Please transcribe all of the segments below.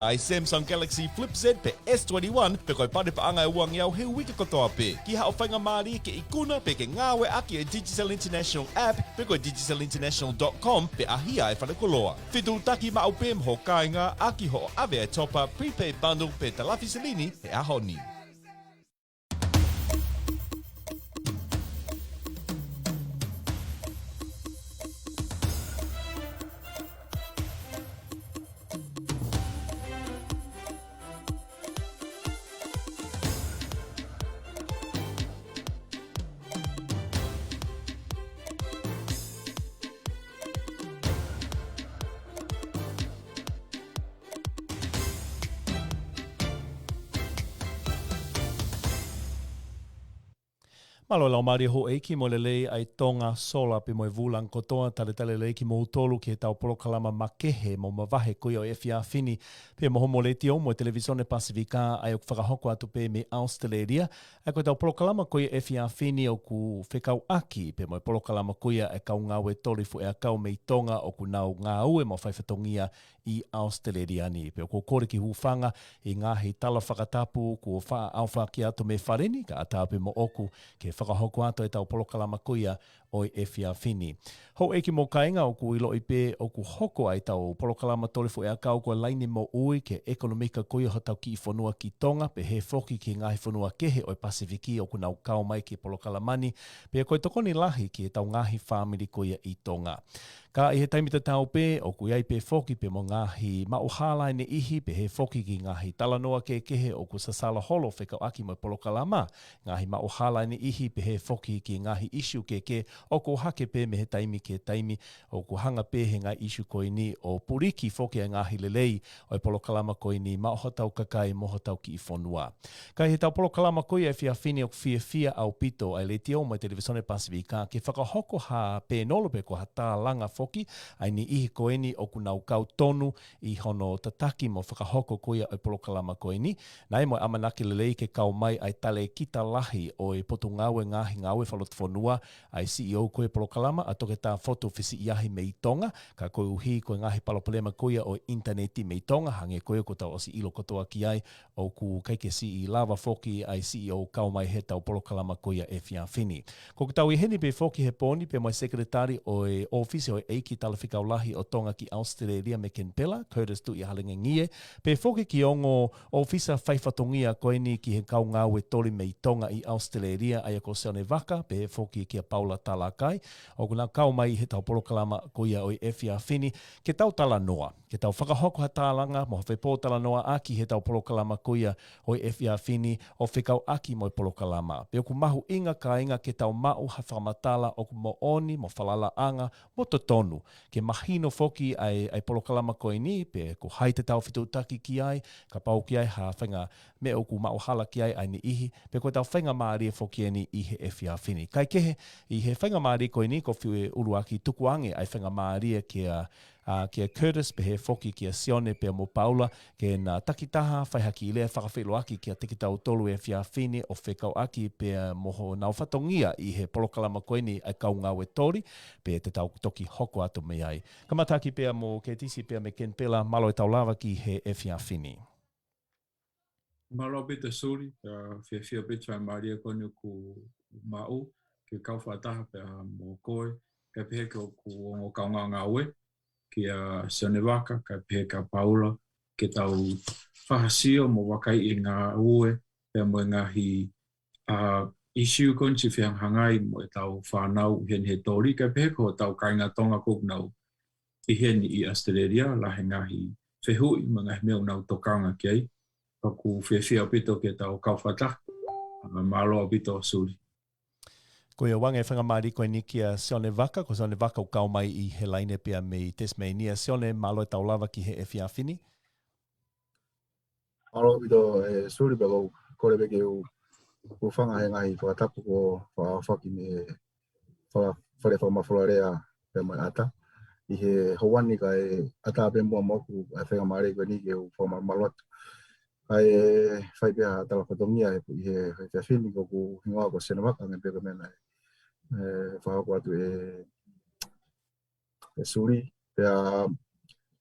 Ai Samsung Galaxy Flip Z pe S21 pe koe pare pa anga e uang iau he wiki kotoa pe. Ki hao feinga'i ke ikuna pe ke ngāue aki e Digital International app pe koe digitalinternational.com pe ahia e whanakoloa. Whitu taki ma'u pe mho kāinga aki ho ave e topa prepaid bundle pe talafi Suliani he ahoni. Malo lau maari ho eiki mo lelei ai Tonga sola pe mo e vulang kotoa tale lei ki mo utolu ki he tau Polokalama makehe mo mavahe kui o e whiawhini pe mo homo le tio mo e televisione Pasifika ai o whakahoko atu pe me Aositelelia ai koe tau Polokalama kui e whiawhini o ku fekau'aki pe mo e Polokalama kui e kau ngāue Toli fua'i'akau me i Tonga o ku nau ngāue mo whaifatongia i Aositelelia ni pe o ko kore ki hufanga i ngahi tala whakatapu ku wha ki atu me whareni ka atape mo oku ke whakahoko ato e tau Polokalama kuia o e whiawhini. Hou eki mō kainga o ku ilo i pē o ku hoko ai tau Polokalama Toli fua'i'akau kua laini mo ui ke ekonomika kuia hotau ki i whanua ki Tonga pe he foki ki ngahi whanua kehe o e Pasifiki o ku nau kau mai ki Polokalamani pe koe tokoni lahi ki e tau ngahi whamiri kuia i Tonga. Ka i he taimita tau pē o ku iai pē foki pe mo ngahi mauhala ne ihi pe he foki ki ngahi talanoa ke kehe o ku sasala holo fekau'aki mo Polokalama. Ngahi mauhala ne ihi pe he foki ki ngahi isu ke o ku hake pē me he taimi ke taimi o ku hanga pē he ngai isu koe ni o puriki foki a ngahi lelei o e Polokalama koe ni ma hotau kakai mo hotau ki i whanua. Ka he tau Polokalama koe e whiawhini o ku fia au pito ai le tio mo e televisione Pasifika ke whakahoko ha pē nolo pe ko ha tā langa foki ai ni ihi koe ni o ku nau kau tonu i hono taki mo whakahoko koe o e Polokalama koe ni. Nai mo amanaki lelei ke kau mai ai tale kita lahi o e poto ngāue ngahi ngāue whalot whanua ai CEO koe Polokalama a toke tā foto whisi iahi me i Tonga ka koe uhi koe ngahi palopalema koe o interneti me i Tonga hange koe ko tau osi ilo kotoa ki ai o ku kaikesi i lava foki ai CEO kau mai he tau Polokalama koe e whiawhini. Ko ku tau i heni pe foki he poni pe mai sekretari o e ofisi o e eiki talawhikau lahi o Tonga ki Aositelelia me Kenpela, Curtis tu i halinga ngie, pe foki ki ongo ofisa whaifatongia koe ni ki he kau ngāue Toli me i Tonga i Aositelelia ai ko seone waka, pe foki ki a Paula Talakai, o kuna kau mai he tau Polokalama koia o e whiawhini, ke tau tala noa, ke tau whakahoko ha tālanga, mo hawhi pō tala noa aki he tau Polokalama koia o e whiawhini, o fekau'aki mo e Polokalama. Pe o ku mahu inga ka inga ke tau mau ha whamatala o ku mo oni, mo whalala anga, mo tonu. Ke mahino foki ai Polokalama koe ni, pe ko hai te tau whitu taki ki ai, ka pau ki ai ha whenga me o ku mauhala ki ai ni ihi, pe ko tau whenga maari e foki ni i he e whiawhini. Kai kehe, i he whenga maari koe ni, ko whiu uruaki tukuange ai whenga maari kia Curtis pe he foki kia sione pe mo Paula ke na takitaha whaihaki i lea whakawhiloaki kia tikitau tolu e whiawhini o fekau'aki pe moho nau whatongia i he Polokalama koe ni ai kau ngāue Toli pe te tau toki hoko atu me ai. Kamataki pe mo ke tisi pe me Kenpela malo e tau lava ki he e whiawhini. Malo bita suri, whiawhia bita maria kone ku mau, ke kau whataha pe mo koe, ke pehe ku o kaunga ngāue, kia Sonewaka, ka pehe ka Paula, ke tau whahasio mo wakai i ngāue, pe mo ngahi isiu kon si whianghangai mo e tau whanau hen he Toli, ka pehe ko tau kainga Tonga kuknau i hen i Aositelelia, lahi ngahi whehui, ma ngahi meo nau tokanga ki ai, pa ku whiawhia pito ke tau kauwhata, malo pito suri. Ko ia wange whangamari koe ni kia Sione Waka, ko Sione Waka o kau mai i he laine pia me i Tasmania. Sione, malo e tau lava ki he e whiawhini? Malo pito suri pa kou kore peke u whanga he ngahi whakatapu ko whaki me whare whamawhularea pe mai ata. I he hawani ka e ata pe mua moku a whangamari koe ni ke u whamamalotu. Ka e whai pia tala whatongia i he whiawhini ko ku hingoa ko Sione Waka nge peka mena whahako atu e suri. Pea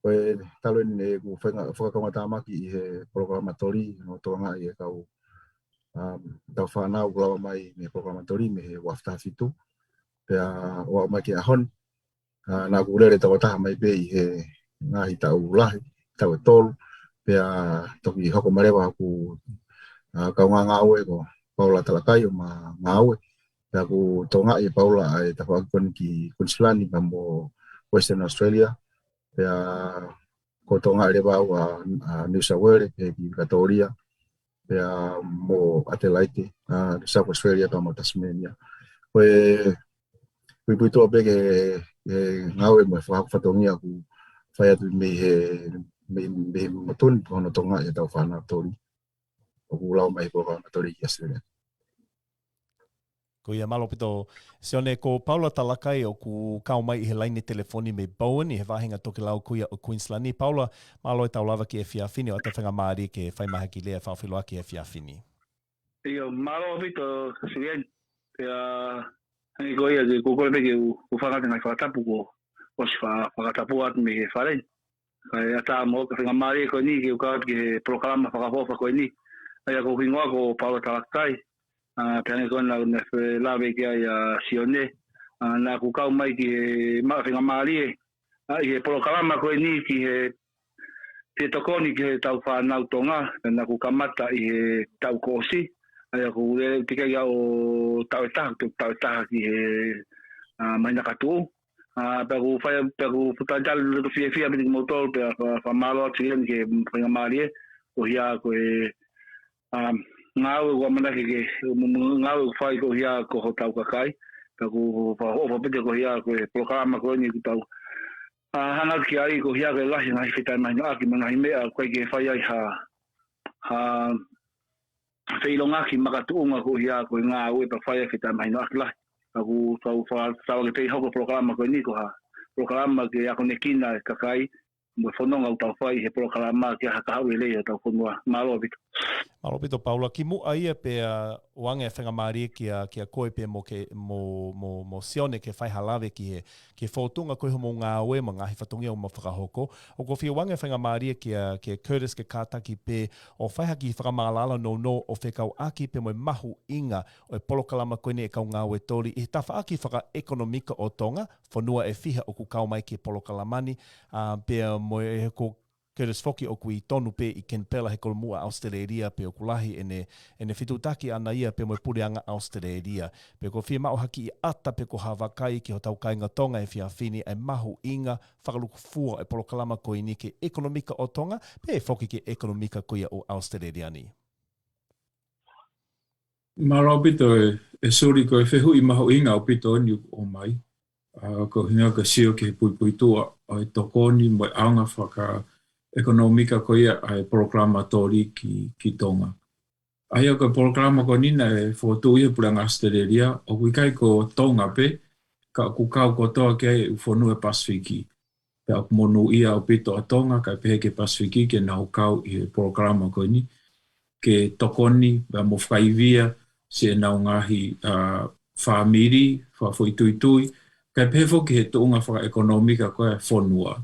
Koe talo ni ku fakakau'atamaki I he Polokalama Toli no tokanga'i e kau tau whanau kulawa mai me Polokalama Toli me he wafta fitu. Pea wa mai ke ahon na ku lere tau taha mai pe I he ngahi tau lahi, tau tolu. Pea toki hoko marewa ku kau ngāue ko paula talakai o ma ngāue. Pea ku tokanga'i paula ai tawhakon ki Suliani pa mo Western Australia. Pea ko tokanga'i rewa New South Wales pe ki Katoria. Pea mo Adelaide, South Australia pa mo Tasmania. Koe pui toa pe ke ngāue mo whatongia ku whai atu me he matoni hono tokanga'i tau whanau Toli. O ku lau mai Polokalama Toli ki Australia. Ko ia malo pito, se one ko Paula talakai o ku kau mai I he laini telefoni me Bowen I he wahinga toki lau kuia o Queensland. Paula, malo e tau lava ki e whiawhini o ata fengamari ke falemahaki lea faufaua e whiawhini. Iyo, malo pito Suliani. Pea, hangi ko ia ke kukore peke u whakate ngai whakatapu ko osi whakatapu atu me he fale'i. Kai ata mo ka fengamari ko ni ke ukaat ke Polokalama whakapofa ko ni. Aia ko hingoa ko Paula talakai. Pēngi kona na lawe ki ai sione. Nā ku kau mai ki he mawhinga maarie. I he Polokalama koe ni ki he tokoni ki he tau whanau Tonga. Nā ku kamata I he tau koosi. Aia ku tikai o tau taha ki he mahina katu. Pēku putajal tu fia piti ki motol. Pēku whamalo ati ki he mawhinga maarie. Ko hia koe ngāue ko manaki ke ngāue whai ko hia ko hotau kakai. Pēku whaopapete ko hia ko Polokalama ko ni ku tau. Hangat ki ai ko hia ko lahi ngai feinga'i mangahi mea koe ke whai ai ha feilongaki makatuunga ko hia ko ngāue pa whai ai feinga'i lahi. Pēku whau ke tei hoko Polokalama ko ni ko ha. Polokalama ke ako nekina kakai. Mo whanonga utau whai he Polokalama ke hakahau lelei o tau whanua. Malo pito. Malo pito, Paula, ki mua ia pea wange whengamari kia koe pea mo sione ke whai halawe ki he whotunga koe mo ngāue ma ngahi whatongia o ma whakahoko. O ko whia wange whengamari kia Curtis ke kātaki pe o whaihaki whakamālala no o fekau'aki pe mo mahu inga o Polokalama koe ne e kau ngāue Toli. I tawhaaki whaka-ekonomika o Tonga, whanua e whiha o ku kau mai ki Polokalamani, pea mo e ko Curtis Foki o kui tonu pe I Kenpela he kolomua Aositelelia pe o kulahi ene whitutaki ana ia pe mo pureanga Aositelelia. Pe ko Fiema'u haki I ata pe ko havakai ki hotau kainga Tonga e whiawhini ai mahu inga fakakulupu e Polokalama koe ni ke ekonomika o Tonga pe e Foki ke ekonomika koe o Aositelelia ni. Maro pito e suri ko e whehu I mahu inga o pito ni o mai. Ko hinga ka sio ke pui tua o tokoni mo aunga faka-ekonomika ko ia ai Polokalama Toli ki Tonga. Aia ko Polokalama ko nina e whotu ia puranga Aositelelia o kuikai ko Tonga pe ka kukau ko toa ke ai ufonu e Pasifiki. Pe aku monu ia o pito a Tonga ka pehe ke Pasifiki ke na hukau I Polokalama ko ni ke tokoni pe mo whakaivia se enau ngahi whamiri, whafuituitui ka pehe foki he tuunga whaka-ekonomika ko e whonua.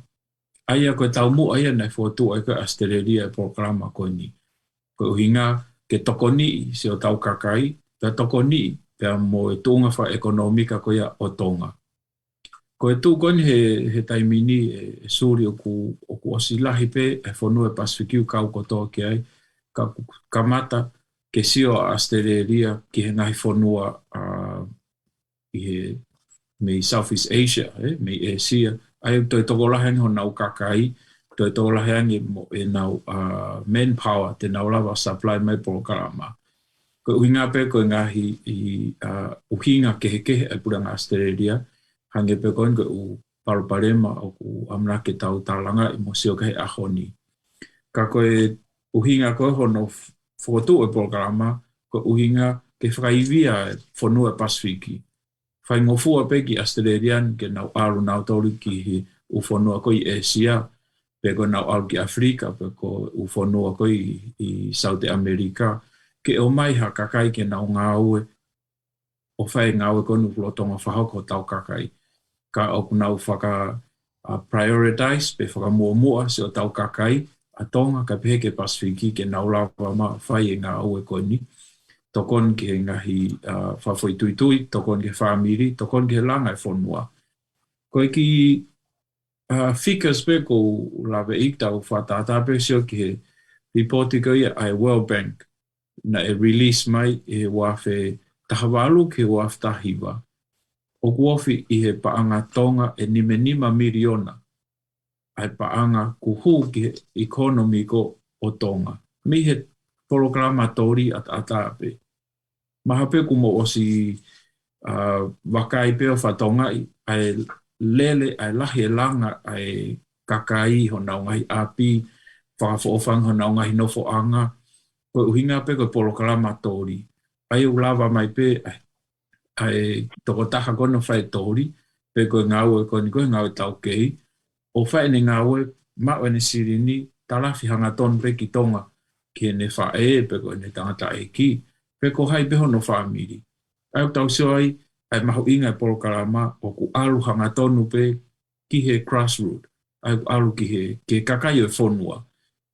Aia koe tau mu aia nei whotu ai koe Aositelelia e Polokalama koe ni. Koe uhinga ke tokoni se o tau kakai, pe tokoni pe mo e tuunga wha-ekonomika koe o Tonga. Koe tu koe he taimini e suri o ku osi lahi pe e whonua e Pasifikiu kau kotoa ki ai, ka kamata ke sio a Aositelelia ki he ngahi whonua I he me Southeast Asia, me Asia. Ai toi tokolahi honau kakai, toi tokolahi mo enau manpower, te nau lava supply mai Polokalama. Ko uhinga pe ko ngahi I uhinga kehe e puranga Aositelelia, hange pe ko u paruparema o ku amna ke tau talanga I mo sio kehe ahoni. Ka koe uhinga ko hono fotu e Polokalama, ko uhinga ke whakaivia e whonua Pasifiki. Whai ngofua pe ki Australian ke nau aru nau Toli ki hi ufonua ko I Asia, pe ko nau aru ki Afrika, pe ko ufonua ko I South America, ke o mai ha kakai ke nau ngāue, o whai ngāue ko nu lotonga whahoko tau kakai. Ka oku nau prioritize pe whakamuamua se o tau kakai a Tonga ka pehe ke Pasifiki ke naulawa ma whai ngāue koni. Tokoni ke ngahi whawhoi tuitui, tokoni ke whamiri, tokoni ke langa e whonua. Koe ki figures pe ko lawe ik tau whatata pe sio ki he reporti ko ia ai World Bank na e release mai e wafe tahawalu ke waf tahiwa. O kuofi i he paanga Tonga e nima miliona ai paanga kuhu ki he economy ko o Tonga. Mi he Polokalama Toli at atape. Maha pe kumo osi wakai pe o whatongai ai lelei ai lahi e langa ai kakai honau ngai api whakafofanga honau ngai nofo'anga ko uhinga pe ko Polokalama Toli. Ai ulawa mai pe ai tokotaha kono whai Toli pe ko ngāue koni ko ngāue tau kei o whai ni ngāue mao ni sirini talafi hanga ton pe ki Tonga ki ne whae pe ko ne tangata e ki pe ko hai pe hono whamiri. Ai tau sio ai mahu inga e Polokalama o ku alu hanga tonu pe ki he grassroot. Ai alu ki he ke kakai e whonua.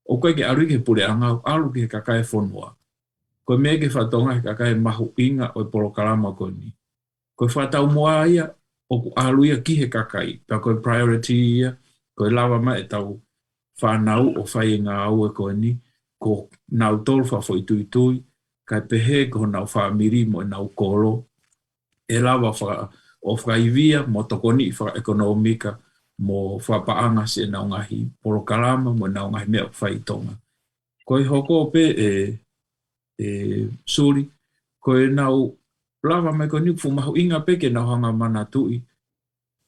O koe ke alu ke pure anga alu ki he kakai e whonua. Koe mea ke whatonga he kakai mahu inga o Polokalama koni. Koe whatau moa ia o ku alu ia ki he kakai. Pa koe priority ia, koe lawa mai e tau whanau o feinga'i koni, ko nau tolu whawhoi tuitui, kai pehe ko nau whamiri mo nau kolo, e lawa o whakaivia mo tokoni i whaka-ekonomika mo whapaanga se nau ngahi Polokalama mo nau ngahi mea whai Tonga. Koe hoko pe suri, koe nau lawa mai koni fumahu inga pe ke nau hanga mana tui,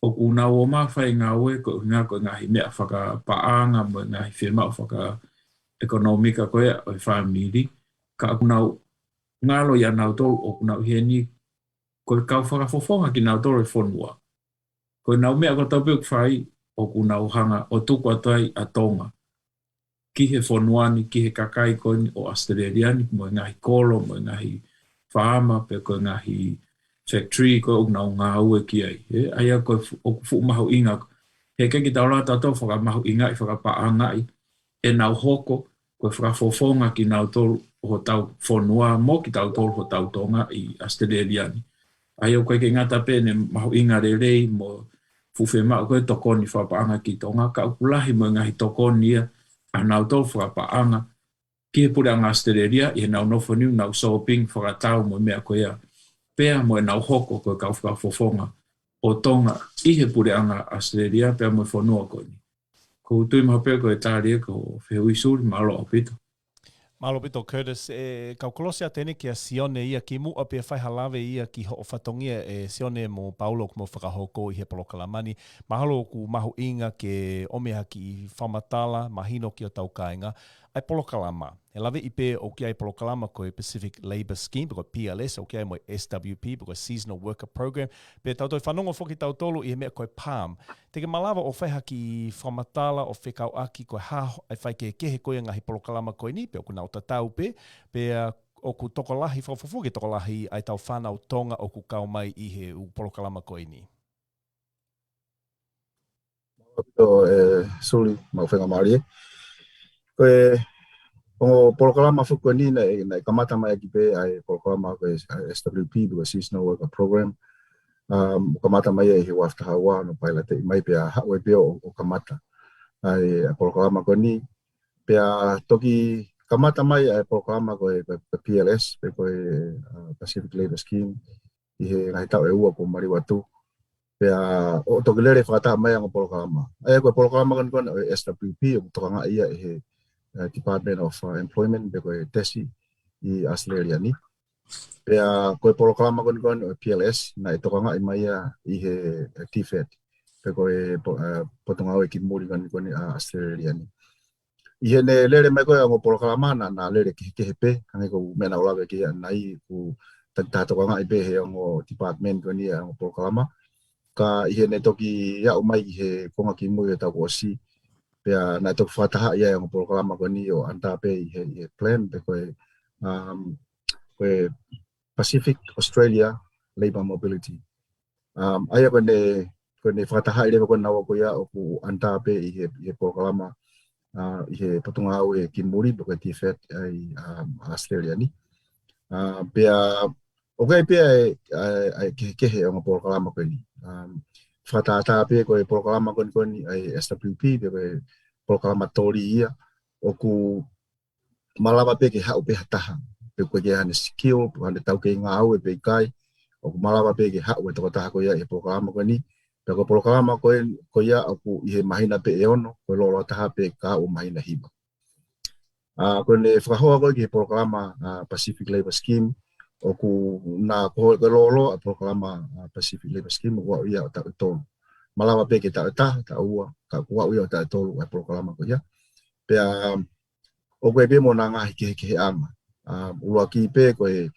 o ku nau o maa whainga'i ko ngahi mea whakapaanga mo ngahi Fiema'u whaka-ekonomika koe o whamiri, ka aku nau ngalo ia nau tolu o ku nau hieni koe kau whakafofonga ki nau tolu e whonua. Koe nau mea ko tau peuk whai o ku nau hanga o tuku atai a Tonga. Ki he whonuani, ki he kakai koni o Aositelelia mo ngahi kolo, mo ngahi whaama, pe koe ngahi factory koe o nau ngāue ki ai. Aia koe o ku mahu inga. He keki tau rata tau whakamahu inga i whakapaangai. Enau hoko, koe whakafofonga ki nau tolu hotau whonua mo ki tau tolu hotau Tonga i Aositelelia. Ai o koe ke ngata pene mahu inga lelei mo Fiema'u koe tokoni whapaanga ki Tonga ka ukulahi mo ngahi tokoni ia a nau tolu whapaanga ki he pure anga Aositelelia i nau nofoniu nau shopping whakatau mo mea koe ia pea mo nau hoko koe kau whakafofonga o Tonga i he pure anga Aositelelia pea mo whonua koni. Ko tui maha pea koe tāria ko whihui suri malo o pito. Malo pito Curtis, kau kolosia tēne ki a Sione ia ki mua pia whaihalawe ia ki ho o whatongia Sione mo Paulo mo whakahoko i he Polokalamani. Mahalo ku mahu inga ke omeha ki whamatala, mahino ki o tau kāinga. Ai Polokalama. He lawe i pē o ki ai Polokalama koe Pacific Labour Scheme, koe PLS, o ki ai mo SWP, koe Seasonal Worker Program. Pē tau toi whanongo whoki tau tolu i he mea koe PALM. Teke malawa o whaiha ki whamatala o fekau'aki koe haho ai whai ke kehe koe ngahi Polokalama koe ni, pē o ku nau tatau pē o ku tokolahi, whawhawhu ke tokolahi ai tau whanau Tonga o ku kau mai i he Polokalama koe ni. Suli, mau whenga maari koe o Polokalama whuku ni nei kamata mai ki pe ai Polokalama koe SWP koe Seasonal Worker Program. Kamata mai he wafta hawa no paila te mai pe hawe pe o kamata. Ai Polokalama koe ni pe toki kamata mai ai Polokalama koe PLS pe koe Pacific Labour Scheme i he ngai tau e ua po mari watu. Pe o toki lere whakata mai ang Polokalama. Ai koe Polokalama koe SWP o tokanga'i i he Department of Employment pe koe tesi i Aositelelia ni. Pe koe Polokalama koe PLS na tokanga'i mai i he TFED pe koe potongau ki muri koe Aositelelia ni. I he ne lere mai koe ang Polokalama na lere ki he pe kange ko mena ulawe ki nai ku tokanga'i pe he ang Department koe ni ang Polokalama. Ka i he ne toki ia umai i he konga ki muri tau osi. Pea na toki whataha ia ang Polokalama koe ni o anta pe i he plan pe koe Pacific Australia Labour Mobility. Aia koe ne ko ne whakataha i rewa ko nawa ko ia o ku anta pe i he Polokalama i he patunga au e ki muri po ka tifet ai Suliani. Pea o kai pea ai kehe o ngā Polokalama ko ni. Whakatata pe ko e Polokalama ko ni ai SWP pe ko e Polokalama Toli ia o ku malawa pe ke hau pe hataha. Pe ko ke hane skill, pe hane tau ke ngāue pe kai, o ku malawa pe ke hau e tokotaha ko ia e Polokalama ko ni. Pe ko Polokalama ko ia o ku i he mahina pe e ono, ko lolo taha pe ka o mahina hiba. Ko ne whakahoa ko ki he Polokalama Pacific Labour Scheme, o ku nā ko lolo a Polokalama Pacific Labour Scheme, o kua ia o tau tolu. Malawa pe ke tau taha, tau ua, ka kua ia o tau tolu a Polokalama ko ia. Pea o koe pe mo nā ngahi ke he ama. Ulua ki pe ko e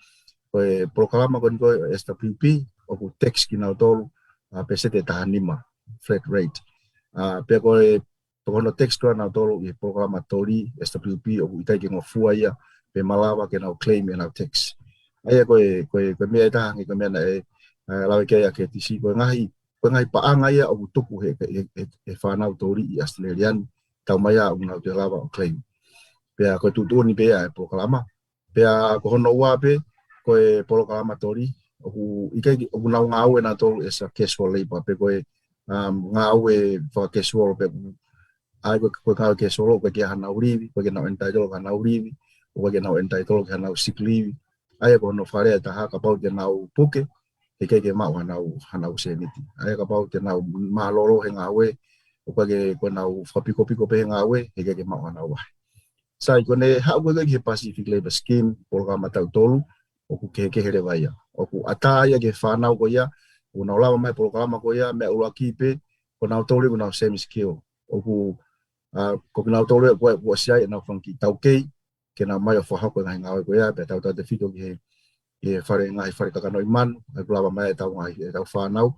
Polokalama ko ni ko SWP, o ku fekau'aki pe sete taha nima, flat rate. Pe ko e tokono fekau'aki i Polokalama Toli, SWP, o ku itai ke ngofua ia, pe malawa ke nau claim enau tax. Aia ko mea taha ngi ko mea na lawe ke ia ke tisi, ko ngahi paanga ia o ku tuku he whanau Toli i Aositelelia, tau maya o nau te lawa o claim. Pea ko tutuoni pe ia e Polokalama. Pea ko honau pe, ko e Polokalama Toli, o ku nau ngāue nā tolu as a casual labor, pe ko e ngāue casual pe ai ko ngāue casual, ko ke hanau rivi, ko ke nau entitled ka hanau rivi, ko ke nau entitled ka hanau sick leave. Ai ko no wharea taha ka pau te nau puke, ke mau hanau seniti. Ai ka pau te nau mālolo he ngāue, ko nau whapiko pe he ngāue, ke mau hanau wahi. Sai ko ne hau ko ke Pacific Labour Scheme Polokalama tau tolu o ku ke here vai o ku ata ia ke whanau ko ia o nau lawa mai Polokalama ko ia me ula ki pe ko nau tolu ko nau semi skill o ku nau tolu ko uesia enau funky tau kei ke nau mai o whahako ngai ngāue ko ia pe tau te whito ki he fale'i kakanoi manu ai lawa mai tau ngai tau whanau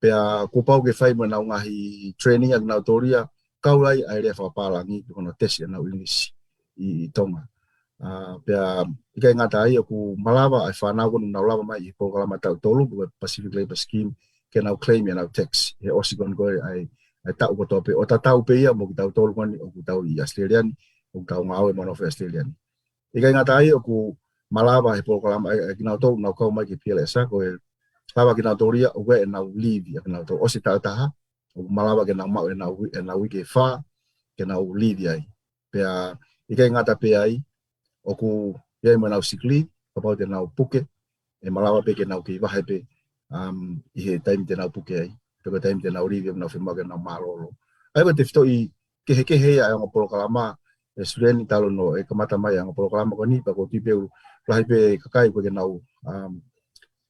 pe ko pau ke whai mo nau ngahi training ak nau tolu ia kau ai re whapalangi ko no tesi enau English i Tonga. Pea ikai ngata ai aku malawa ai whanau ko nau lawa mai i Polokalama tau tolu ko Pacific Labour Scheme ke nau claim enau tax. He osikon ko ai tau ko tope o tau pe ia mo ki tau tolu ko ni o ku tau i Suliani o tau ngāue mo no Suliani. Ikai ngata ai aku malawa i Polokalama ai kinautolu nau kau mai ki PLS ko e lawa kinautolu ia o koe enau leave ia kinautolu o si tau taha o malawa ke nau mau enau wiki wha ke nau leave ai. Pea ikai ngata pe ai o ku iai mo nau sikli ka pau te nau puke e malawa pe ke nau ki wahe pe i he time te nau puke ai pe ko time te nau rivi nau Fiema'u ke nau malolo ai ko te fito i kehe ai o Polokalama e Suliani talo no e kamatamai o Polokalama ko ni pa ko tipe lahi pe kakai ko ke nau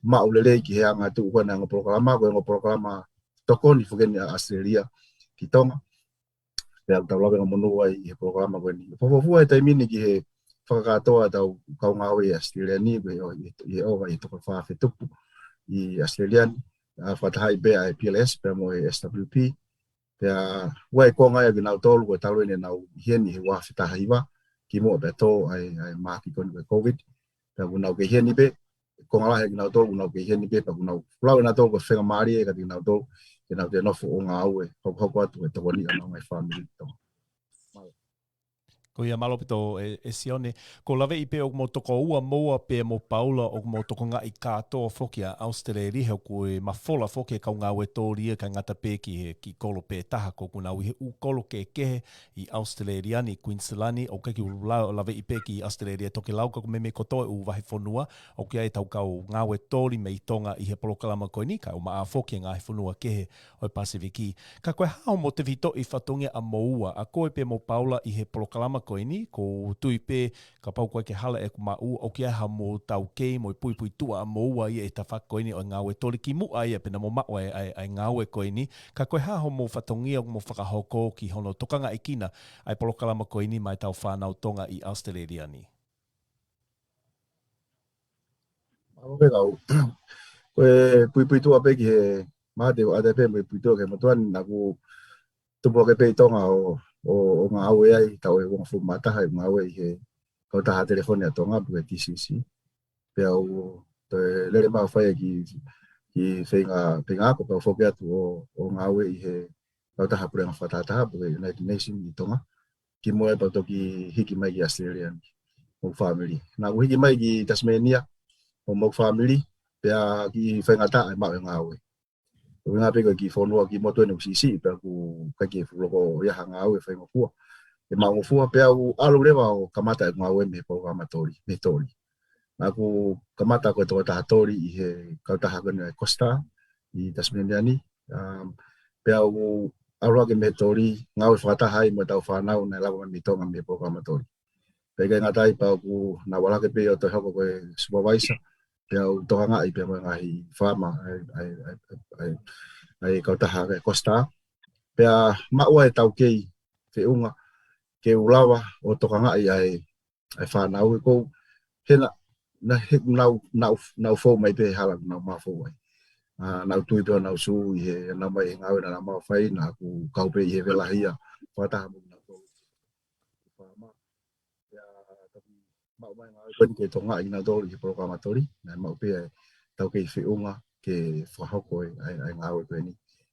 mau lelei ki he anga tu ko na o Polokalama ko o Polokalama tokoni fugeni Aositelelia ki Tonga. Pea tau lawe ngā monu ai i he Polokalama koe ni. Faufaua e taimini ki he fakakatoa tau kau ngāue i Suliani, i owa i toko whawhetupu i Suliani, whatahai bea e PLS, pea mo e SWP. Pea wai konga e nau tolu koe talo ine nau hieni he whawhetaha iwa, ki mua pea tō ai maki koni koe COVID. Pea kunau ke hieni be, konga lahe ki nau tolu kunau ke hieni be, pea kunau lau e nau tolu koe whengamari e ka ki nau tolu, ke nau te nofo'anga ngāue, hoko atu e tokoni anau mai family tō. Ko ia malopito e sione. Ko lawe i pe o mo toko ua moa pe mo paula o mo tokanga'i katoa foki a Aositelelia ko e mafola foki kau ngāue tōria ka ngata pe ki kolo pe taha ko kunau i he u kolo kehe i Aositelelia ni Suliani o ki lawe i pe ki Aositelelia toke lau ka meme kotoe u wahi whanua o ki ai tau kau ngāue tōri mei Tonga i he Polokalama koe ni ka o maa foki ngāhi whanua kehe o Pasifiki. Ka koe hao mo te vito i whatongia a moua a koe pe mo paula i he Polokalama koe ni, ko tui pe ka pau koe ke hala e kumau o ki aha mo tau kei mo i pui tua a moua i e ta whak koe ni o ngāue tōli ki mua ia pena mo mau ai ngāue koe ni. Ka koe haho mo whatongia o mo whakahoko ki hono tokanga'i kina ai Polokalama koe ni mai tau whanau Tonga i Aositelelia ni. Koe pui tua pe ki he mahate o ate pe mo i pui tua ke motuani na ku tupo ke pe i Tonga o ngāue ai tau e wonga mataha i ngāue i he kau taha telefone a Tonga pu e TCC. Pea o te lele mau whaia ki ki feinga'i ko foke atu o ngāue I he taha purenga whatataha po United Nations I Tonga ki moe pa toki hiki mai ki Australian mo family na hiki mai ki Tasmania mo family pea ki whaingata ai mau ngāue ngā peko ki whonua ki motu enu sisi pea ku kaki loko iaha ngāue whaingofua mau ngofua pea u alu rewa o kamata ngāue me Polokalama Toli me Toli na ku kamata ko taha Toli I he kautaha kone Costa I Tasmania ni pea u alu ake me Toli ngāue whakataha I mo tau whanau na lawa me Tonga me Polokalama Toli pega ngatai pa ku na wala ke pe o to hoko ko supervisor pea u tokanga'i pea mo ngahi farma ai kautaha ke Costa pea maua tau kei feunga ke ulawa o tokanga'i ai whanau ko hena na nau fo mai pe hala nau mafo ai nau tui pe nau su I he nau mai ngāue na mau fai na ku kau pe I he velahia wataha mo na ko farma mau mai ngāue peni ke tonga I na dori ke Polokalama Toli na mau pe tau ke whiunga ke whahoko ai ngāue peni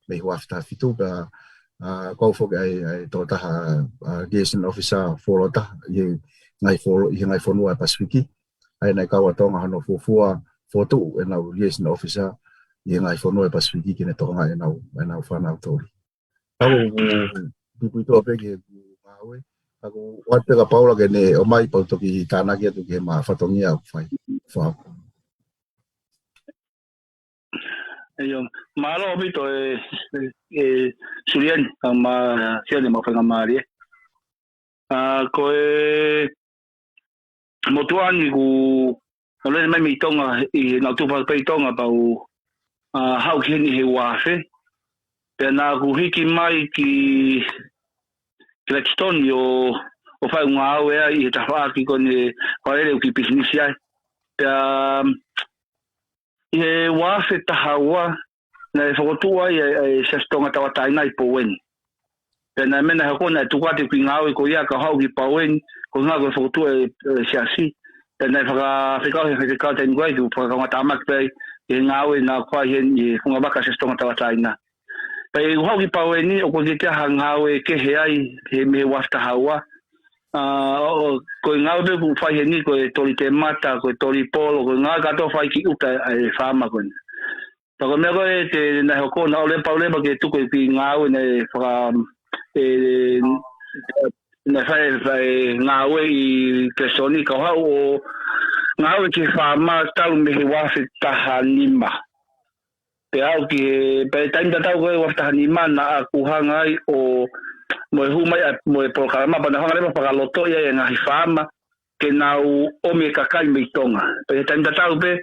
me hua whita whitu ka kau whoke ai tō taha liaison officer wholota I ngai whonua Pasifiki ai nei kaua Tonga hano fua'i'akau fotu enau liaison officer I ngai whonua Pasifiki ki ne tokanga'i enau whanau Toli tau pipu itoa peke ngāue aku wate ka paula ke ne o mai pau toki tānaki atu ke ma whatongia whai whao. Eyo, malo bito Suliani ma siani ma fengamari. Ko motuani ku ole mai mi Tonga I na tupa pe Tonga pau hau kini he wafe. Pena ku hiki mai ki Toni o whai ngāue I he tawhaaki kone whaere ki pisinisi ai. Pea I he wafe taha ua na e whakotua I se stonga tawataina I Poweni. Pena mena hako na tukate ki ngāue ko ia ka hau ki Poweni ko ngā koe whakotua siasi. Pena e fekau'aki tainu koe ki faka'atamai pe I ngāue na kwa I kunga waka se stonga tawataina. Pai hau ki Poweni o ko te taha ngāue kehe ai he me wafe taha ua. Ko ngāue pe ku whai he ni ko Toli te mata, ko Toli polo, ko ngā kato whai ki uta ai whama koe. Tako mea koe te nai hoko na ole pauleba ke tuko ki ngāue nei whaka nei whai ngāue I Kresoni ka hau o ngāue ki whama tau me he wafe taha nima. Pe au ki pe taimta tau koe wafe taha nima na a kuhanga ai o mo hu mai mo Polokalama pa na hanga lema whakaloto ia e ngahi whama ke nau ome kakai me Tonga. Pe taimta tau pe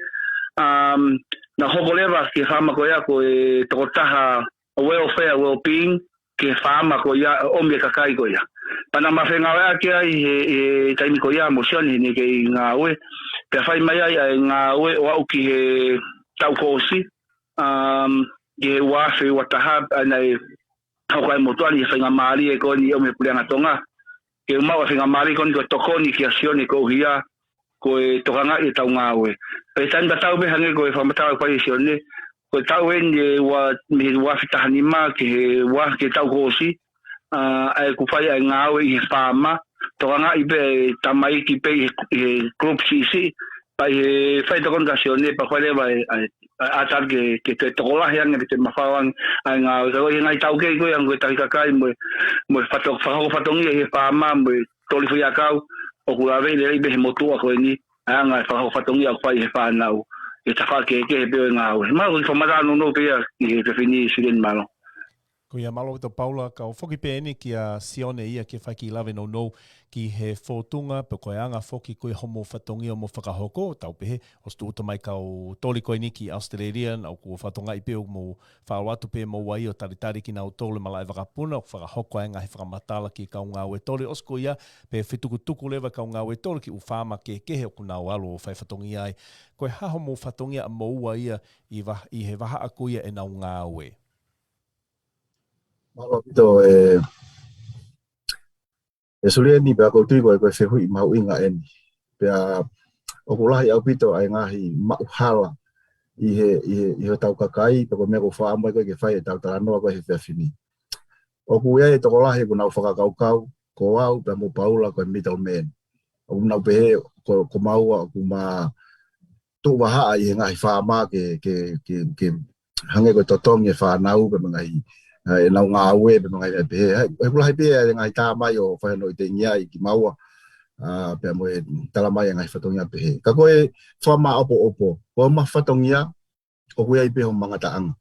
na hoko lewa ki whama ko ia ko tokotaha welfare, well-being ke whama ko ia ome kakai ko ia. Pana mawhengawe ake ai he taimi ko ia mo siani ni ke ngāue. Pe whai mai ai ngāue o au ki he tau kosi ke wafe wataha anai hau kai motuani feinga'i ko ni o me puleanga Tonga ke mau feinga'i ko ni ko tokoni ki asioni ko hia ko tokanga'i tau ngāue pe tanda tau be hange ko whamatau ko asioni ko tau en wa me wa fitahanima ke wa ke tau kosi ai ku fai ai ngāue I whama tokanga'i be tamai ki pe group sisi pai fai tokon kasioni pa fai ai atar ke tokolah yang ke mafawang ai ngāue ko ngai tau ke ko yang ko taki kakai mo fatongi he whama mo Toli fua'i'akau o kulawe lelei be motua ko ni anga fatongi au fai he whanau e taha ke he peo ngāue ma ko whamara no pe I te whini Suliani malo. Ko ia malo to Paula ka o foki pēni ki a sione ia ke whaki lawe no ki he whotunga pe koe anga foki koe homo whatongi o mo whakahoko tau pehe o stu uta mai ka o Toli koe ni ki Aositelelia au ko whatonga I peo mo whaawatu pe mo wai o taritari ki kinautolu malai whakapuna o whakahoko ai ngahi whakamatala ki ka ngāue Toli osko ia pe whitukutuku lewa ka ngāue Toli ki u whama ke kehe o kuna o alo o whai whatongi ai koe haho mo whatongi a mo ua ia I he waha aku ia enau ngāue. Malo pito Suliani pe ako tui koe whehui mau inga eni. Pea o kulahi au pito ai ngahi mau hala i hotau kakai, pe ko mea ko whaamai koe ke whai e tau taranoa koe he whiawhini. O ku ia e toko lahi ku nau whakakaukau, ko au pe mo paula koe mitau men. O ku nau pehe ko maua ku ma tu waha i he ngahi whaama ke hange koe totongi e whanau pe ngai enau ngāue pe ngai e pehe. He kula hai pehe e ngai tā mai o whaino i te ngia i ki maua pe mo e talamai e ngai whatongia pehe. Ka koe whama opo, ko ma whatongia o kuia i pehe o mga taanga.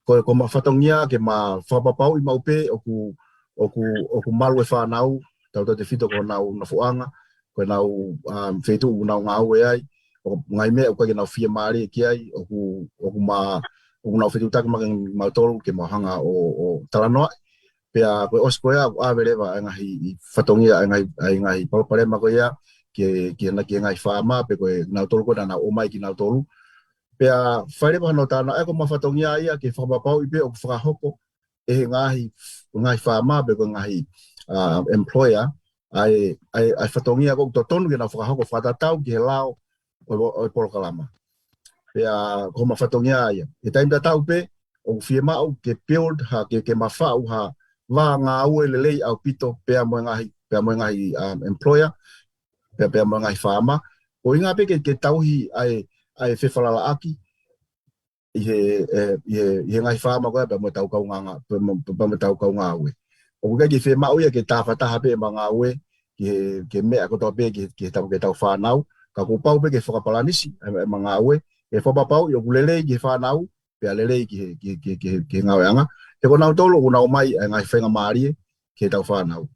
Ko ma whatongia ke ma whapapau i maupe o ku malu e whanau, tau te whito ko nau nofo'anga, ko nau whetu u nau ngāue ai, o ngai mea o koe nau Fiema'u ki ai, o ku nau whetu taki mautolu ke mahanga o talanoa, pea koe os koea a verewa ngahi whatongia, ngahi palparema koea, ke ngai whaama, pe koe nau tolu koe na omai ki nau tolu, pea whaerewa no tāna, eko ma whatongia ia ke whapapau i pe o ku whakahoko, e he ngahi whaama, pe koe ngahi employer, ai whatongia ko tonu ke nau whakahoko whatatau ki he lao o Polokalama. Pea ko ma whatongia ia. E taim tau pe, o Fiema'u ke build ha ke mawhau ha wā ngāue lelei au pito, pea mo ngahi employer, pea mo ngahi whaama. O inga pe ke tauhi ai whewhalala aki, i he ngai whaama koe, pea mo tau kau ngāue. O kukai ki Fiema'u ia ke tāwhataha pe ma ngāue, ke mea kotoa pe ke tau whanau, ka kupau pe ke whakapalanisi, ma ngāue, ke whapapau i o lelei ki whanau, pea lelei ki ngāue anga. Te ko nau tolu, ko nau mai ngai whenga maarie, ke tau whanau.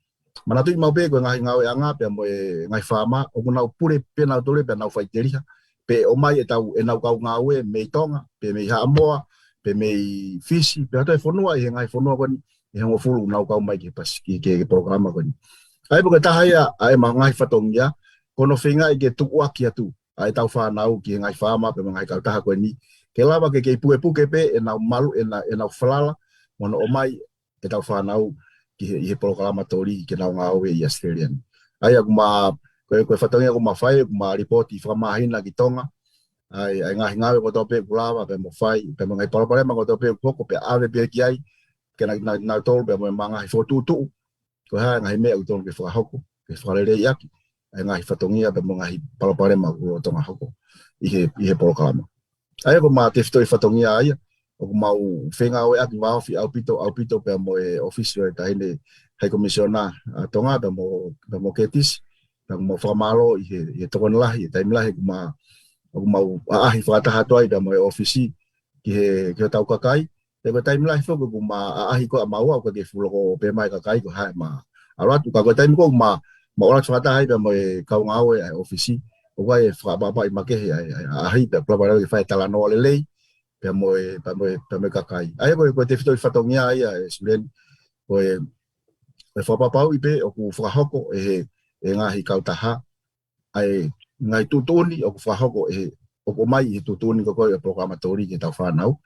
Manatu i mau pe koe ngai ngāue anga, pea mo ngai whaama, o ko nau pure pe nau tole, pea nau Aositelelia, pe o mai enau kau ngāue, mei Tonga, pe mei Haamoa, pe mei Fisi, pe hatoi whanua i he ngai whanua koni, i hango fulu nau kau mai ke Polokalama koni. Ai poke taha ia, ai ma ngai whatongia, kono feinga'i ke tu'uaki atu, ai tau whanau ki ngai whaama, pe ngai kau taha koe ni, ke lawa ke puke pe, enau malu, enau whalala, mono o mai, e tau whanau ki he Polokalama Toli, ke nau ngāue i Suliani. Ai aku ma, koe whatongia ku ma whai, ku ma ripoti whamahina ki Tonga, ai ngahi ngāue ko tope ku lawa, pe mo whai, pe mo ngai palapalema ko tope ku hoko, pe ave pe ki ai, ke nau tolu, pe mo mangahi whotutu, ko hae ngahi mea utonu ke whakahoko, ke whalelei aki, ai ngahi whatongia pe mo ngahi palapalema ku o tonga hoko, i he Polokalama. Ai ako ma te whitoi whatongia aia, o ku mau whengaue aki waofi au pito pe mo e ofisio e tahine hei komisiona Tonga, pe mo ketis, pe mo whamalo i he tokoni lahi, e taimi lahi ku mau aahi whakataha toai pe mo e ofisi ki he hotau kakai, te ko taimi lahi whoku ku ma aahi ko a maua o ka ke fuloko pe mai kakai ko hae ma alatu, ka ko taimi ko ma orat whakataha pe mo e kau ngāue ai ofisi, o kai e whakapapa i makehe aahi pe plapara ke whae talanoa lelei, pe mo kakai. Ai ko te whitoi whatongia ai e Suliani, ko e whapapau i pe o ku whakahoko e ngahi kau taha, ai ngai tutuni o ku whakahoko o ko mai i tutuni ko koe e Polokalama Toli ke tau whanau.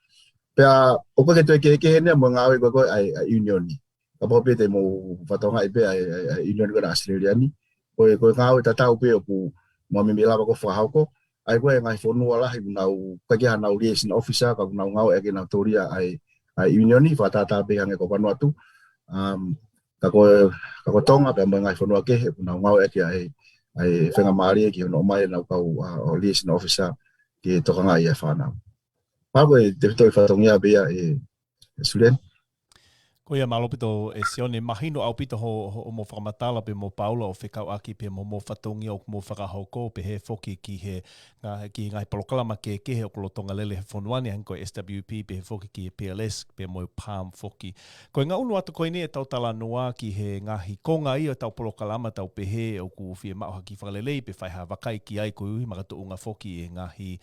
Pea o koe ke ke hene mo ngāue ko koe ai unioni. Ka pope te mo whatonga i pe ai unioni ko na Suliani. Koe ngāue tatau pe o ku mo mimilawa ko whakahoko, ai koe ngai whonua lahi nau kakeha nau liaison officer, ka nau ngāue ake nau toria ai unioni, whatata pe hange ko Vanuatu. Ka ko Tonga, pe mo ngai whonua kehe, nau ngāue ake ai whenga maarie ki hono mai nau kau o liaison officer ki tokanga'i e whanau. Pāko e te whitoi whatongia bea e Suliani. Ko ia malopito e sione mahino au pito ho mo whakamatala pe mo paula o fekau'aki pe mo whatongia o mo whakahoko pe he foki ki ngai Polokalama ke kehe o Tonga lele he whonuani hanko SWP pe he foki ki he PLS pe mo palm foki. Ko ngā unu atu koe ni e tau tala noa ki he ngahi konga'i o tau Polokalama tau pe he o ku Fiema'u haki whakalelei pe whaiha wakai ki ai ko ui makatu unga foki e ngahi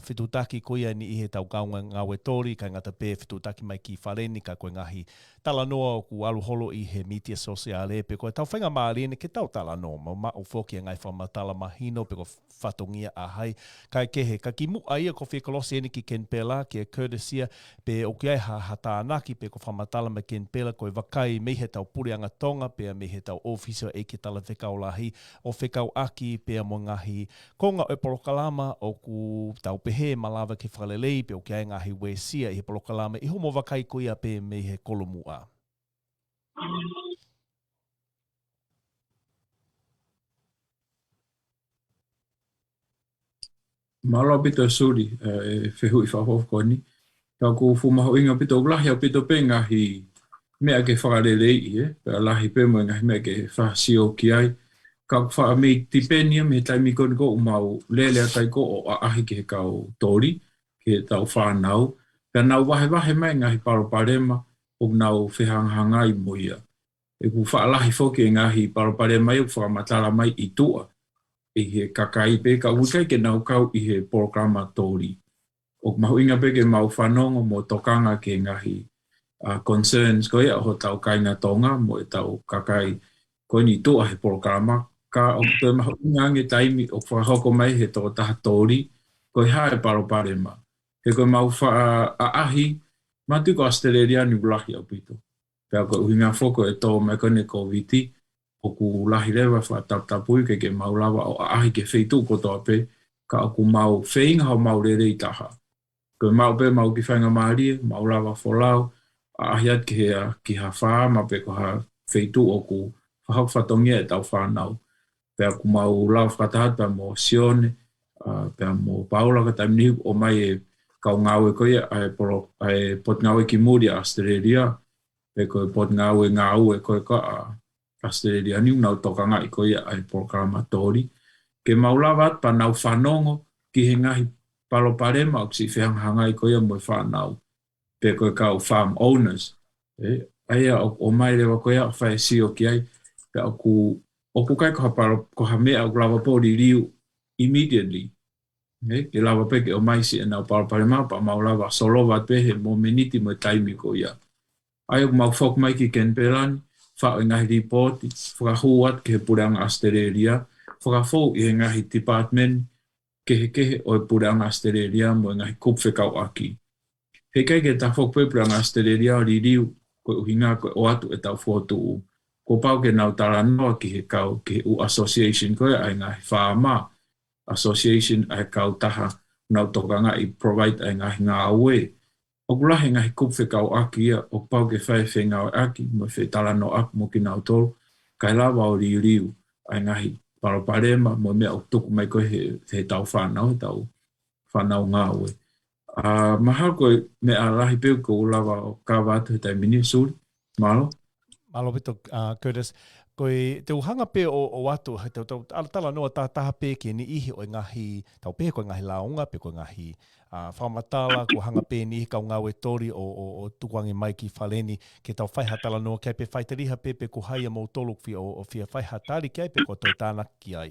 whitutaki koe ni i he tau kaunga ngāue Toli, ka ngata pe whitutaki mai ki whaleni ka koe ngahi tala noa ku alu holo I he media sosiale pe ko tau whainga maari ke tau tala noa ma o foki ngai whamatala mahino pe ko whatongia a hai kai kehe ka ki mu aia ko whekolosi ene ki ken pela ki courtesia pe o ki ai hata anaki pe ko whamatala me ken pela ko wakai me he tau purianga Tonga pe me he tau officer e ki tala lahi o fekau'aki pe mo ngahi konga o Polokalama o ku tau pehe malawa ki lelei pe o ki ai ngahi uesia I Polokalama I homo wakai kuia pe me he kolomua. Malo pito suri fehui faufaua ka ku fumaho inga pito lahi pito penga hi mea ke lelei pe lahi pe mo ngahi mea ke fasio ki ai ka fa me tipenia me taimi kon go mau lele tai ko o ahi ke kau Toli ke tau whanau pe nau wahe mai ngahi Polokalama o nau whihanghanga I moia e ku whaalahi foki e ngahi Polokalama I whamatala mai I tua I he kakai pe ka ukai ke nau kau I he Polokalama Toli o mahu inga pe ke mau whanongo mo tokanga ke ngahi concerns ko ia hotau kainga Tonga mo e tau kakai ko ni tua he Polokalama ka o te mahu inga nge taimi o whahoko mai he tō taha Toli ko I hae Polokalama he ko mau wha ahi matu ko Aositelelia ni lahi au pito pea ko uhinga whoko e tō mai kone ko viti o ku lahi rewa wha tapui ke mau lawa o ahi ke wheitu ko tō pe ka o ku mau feinga'i mau lelei taha ko mau pe mau ki whainga maari mau lawa wholau ahi at ki ha wha ma pe ko ha wheitu o ku whahok whatongia e tau whanau pea ku mau lawa whakatahat pea mo sione pea mo paula ka taimni o mai e kau ngāue ko ia ai pot ngāue ki muri a Aositelelia pe ko pot ngāue ko ka Aositelelia ni nau tokanga'i ko ia ai Polokalama Toli ke maulawa pa nau whanongo ki he ngahi Polokalama o si whianghangai ko ia mo whanau pe ko kau farm owners aia o mai rewa ko ia whae sio ki ai pe o ku kai ko ha mea o lawa pōri riu immediately ke lawa peke o mai si enau Polokalama pa maulawa solova pehe mo meniti mo taimi ko ia. Ai o mau fok mai ki ken pelani, whao ngahi report, whakahuat ke he puranga Aositelelia, whakafou I he ngahi department kehe o he puranga Aositelelia mo ngahi kup fekau'aki. He kai ke ta fok pe puranga Aositelelia o ririu ko uhinga ko o atu e tau whotu ko pau ke nau tala noa ki he kau ke u association ko ai ngahi whaama association ai kau taha nau tokanga'i provide ai ngāue o kulahi ngahi kup fekau'aki ia o pau ke feinga'i mo tala no aku mo kinautolu kai lawa o riu ai ngahi Polokalama mo mea o tuku mai ko he tau whanau ngāue maha koe mea lahi peu ko lawa o kāwatu he taimini suri malo pito Curtis koe te uhanga pe o watu te tala noa taha pe ke ni ihi o ngahi tau pe ko ngahi launga pe ko ngahi whamatala ko hanga pe ni kau ngāue Toli o tukuangi mai ki whaleni ke tau whaihatala noa kai pe whaitariha pe ko haia mo tolu o whia whaihatari kai pe ko toi tāna ki ai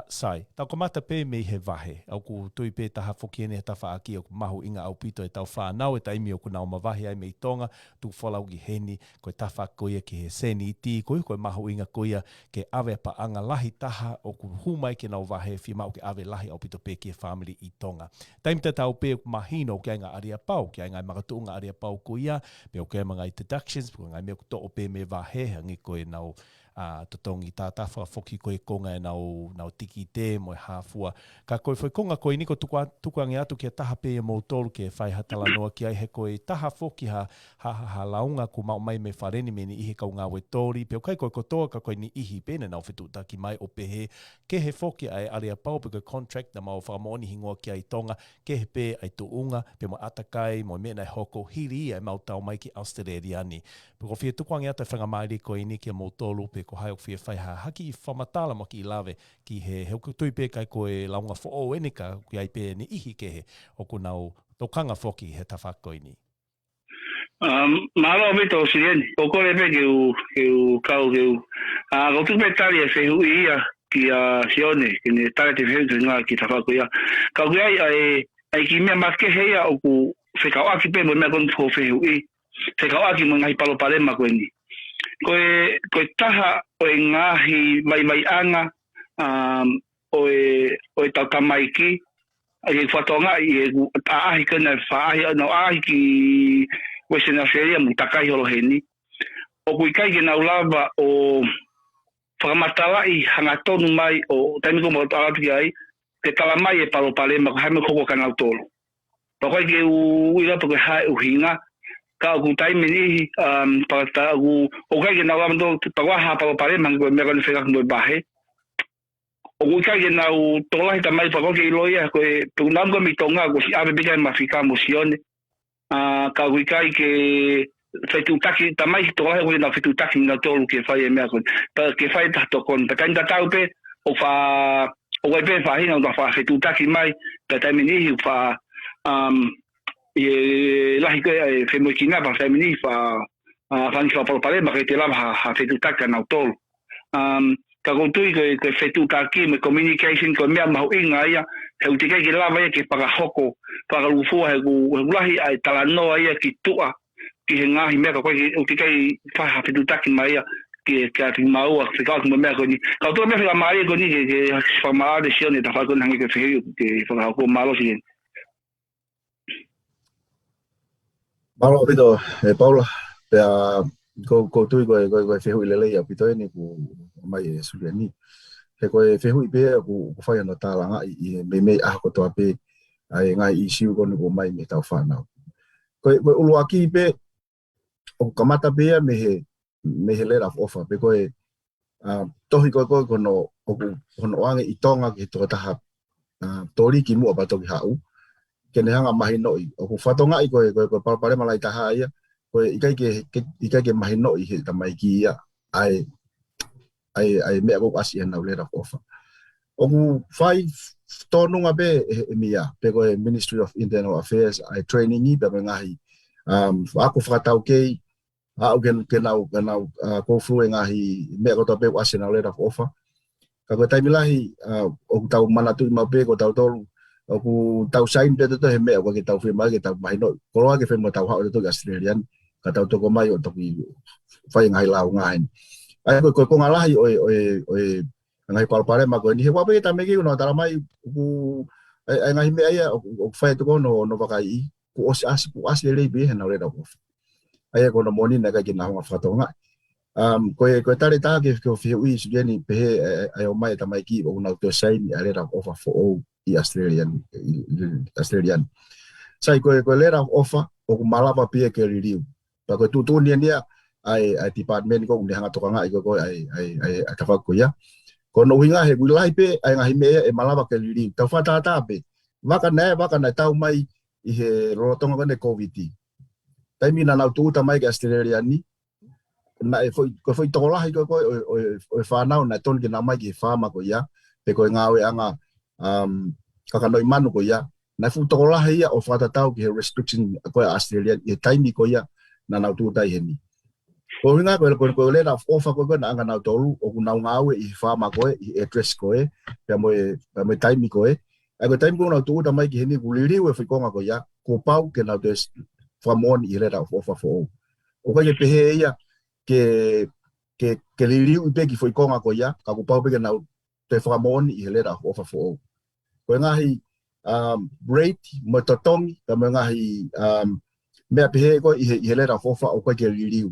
sai, tau komata pe me he vahe au ku tui pe taha whokiene ta whaaki o ku mahu inga au pito e tau whanau e taimi o ku nau mawahi ai me I Tonga tu whalau ki heni koe ta whakoia ki he seni iti koe mahu inga koia ke awe pa anga lahi taha o ku humai ke nau vahe Fiema'u ke awe lahi au pito pe ki family I Tonga. Taimi te tau pe mahino ke ainga aria pau, ke ainga makatunga aria pau koia, pe o ke mga introductions, pe ngai me o to o pe me vahe hangi koe nau totongi tātawha whoki koe konga e nau tiki te mo e hāfua. Ka koe whai konga koe niko tukuangi atu kia taha pe e mou tolu ke whai hatala noa ki ai he koe taha whoki ha launga ku mau mai me whareni me ni ihe kau ngāue Toli. Peo kai koe kotoa ka koe ni ihi pene nau whetu taki mai o pehe. Ke he whoki ai aria pau pe koe contract na mau whakamooni hingoa ki ai Tonga. Ke he pe ai tuunga pe mo atakai mo mena e hoko hiri ai mau tau mai ki Aositelelia ni. Pe ko whia tukuangi atu whangamairi koe ni kia mou tolu pe ko hai o whia whai haki whamatala mo ki I lawe ki he heuku tui pe kai koe launga who'o enika ki ai pe ni ihi ke he o ku nau tokanga whoki he tawhakoi ni. Malo mito Suliani, o kore pe ke u kau ke u. Ko tu pe tali e feiga'i ia ki a sione, ki ne tali te feiga'i ngā ki tawhako ia. Kau ki ai ki mea makehe ia o ku fekau'aki pe mo mea kon fo feiga'i. fekau'aki mo ngahi palopalema koe ni. Koe taha o ngahi mai o takamai ki, e fuatonga'i e taahi kena fa'ahi no ahi ki Western Australia mo takai holo heni. O kuikai ke naulava o whakamatala'i hangatonu mai o taimiko mo alatu ai te talamai e palopalema ko haime hoko kinautolu. Pakoe ke uira po ke hae uhinga ka ku taimini pa o kai ke naulava do pawaha palopalema ko me kan feka ko bahe. O kuikai ke nau tolahi tamai pakoe ke iloia ko tunango mi Tonga ko si ave bika mafika mosione. Ka kuikai ke fekau'aki tamai tolahi ko na fekau'aki ngātolu ke fai me ko ke fai ta tokoni pa tanda tau pe o fa o vai pe fa hina o fa fekau'aki mai pe taimini fa e lahi ko Fiema'u kina pa taimini fa ni fa palopalema ke te lava ha fekau'aki ngātolu ka kontui ke fekau'aki me communication ko mea mahuinga ia he utikai ke lava ia ke hoko fakakulupu he lahi ai talanoa ia ki tua ki he ngahi mea koe utikai whaha fekau'aki mai ia ki Fiema'u a fekau'aki mea koe ni ka utua mea whakamari koe ni ke whamaare sione ta whakon hangi ke whiheu ke whakahoko malosi ni Malo pito Paula pea ko tui koe whiheu i lelei a pito ni ku mai e Suliani he koe whiheu i pea ku whai ano tālanga i mei ko toa pe ai ngai i siu koni ko mai me tau whanau koe uluaki i pe o kamata pea me he let of offer pe koe tohi koe kono ange i Tonga ki toka taha Toli ki mua pato ki hau kene hanga mahi noi o ku whatonga'i koe palapare malai taha ia koe ikai ke mahi noi he tamai ki ia ai mea koko asi enau let of offer o ku whai tonunga pe mia pe koe Ministry of Internal Affairs ai training i pe ngahi aku whakatau kei au ke nau ko flu ngahi me ko tope wasi na let of offer ka ko taimilahi o tau manatu ma pe ko tau tolu o ku tau sign pe to he me ko ke tau firma ke tau mai no ko lo ke firma tau ha to Australian ka tau to ko mai o to ki fai ngai lau ngai ai ko ngalahi o ngai palpare ma ko ni he wa pe ta me ki no tala mai ku ai ngai me ai o fai to ko no faka-e ku os lelei be na let of offer ai ko no moni na ka ki na whatonga ko tare ta ke whiheu i Suliani pe ai o mai tamai ki o na to sign a let of offer for all i Australian sai ko let of offer o malapa pe ke review pa ko tu ni ai department ko ni hanga tokanga'i ko ai atafa ko ya ko no hinga he gulai pe ai ngahi me e malapa ke review ta fa ta pe waka na tau mai i he rotonga ne covid taimi na nau tu tamai ke Australia ni na foi tolahi ko o whanau na ton ki na mai ki whama ko ia pe ko ngāue anga kakanoi manu ko ia na fu tolahi ia o whatatau ki he restriction ko Australia i taimi ko ia na nau tu tai heni ko hinga ko le na offer ko na anga nau tolu o nau ngāue i whama ko i address ko pe mo taimi ko ai ko taimi ko nau tu tamai ki heni guliriu e whikonga ko ia ko pau ke nau des famon i le offer for o ko pe he ia ke liriu pe ki foi konga ko ia ka ku pau pe na te famon i le offer for ko ngahi rate mo totongi ka mo ngahi me pe ko i le offer o ko ke liriu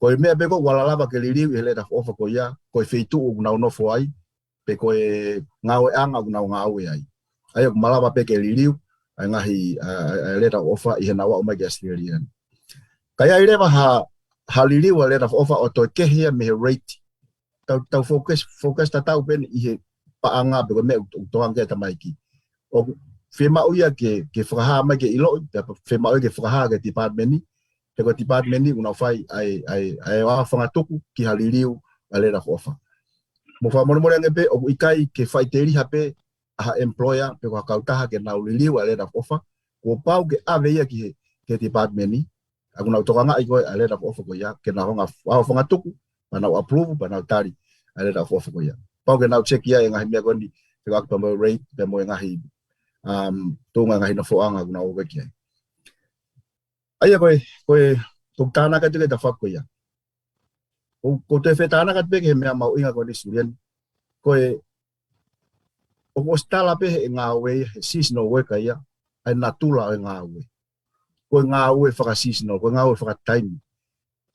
ko me pe ko wala lava ke liriu i le offer ko ia ko feitu o na no foi pe ko ngāue anga na ngāue ai ko malava pe ke liriu ai ngahi le offer i na wa o mai Australian kaya ile halili wa let of offer o to ke here me rate tau focus ta tau ben i paanga be me to anga ta mai ki o Fiema'u ia ke fraha mai ke ilo Fiema'u ke fraha ke department ni ke ko department ni una fai ai wa fanga tuku ki halili wa let of offer mo fa mo nge pe o ikai ke fai teri hape a employer pe ko kautaha ke na ulili wa let of offer ko pau ke ave ia ki ke department ni aku nau tokanga'i ko a let of offer ko ia ke na honga whanga tuku pa nau approve pa nau tari a let of offer ko ia pau ke nau check ia e ngahi mea kondi fekau'aki pa mo rate pe mo e ngahi tunga ngahi nofo'anga aku nau weki ai Aia koe tāna ka tuke ta whako ia. Ko te whe tāna ka tuke he mea mau inga koe ni Suliani. Koe, o stala pe he ngāue ia, he seasonal worker ia, ai natula o ngāue. Koe ngāue whaka seasonal, koe ngāue whaka time.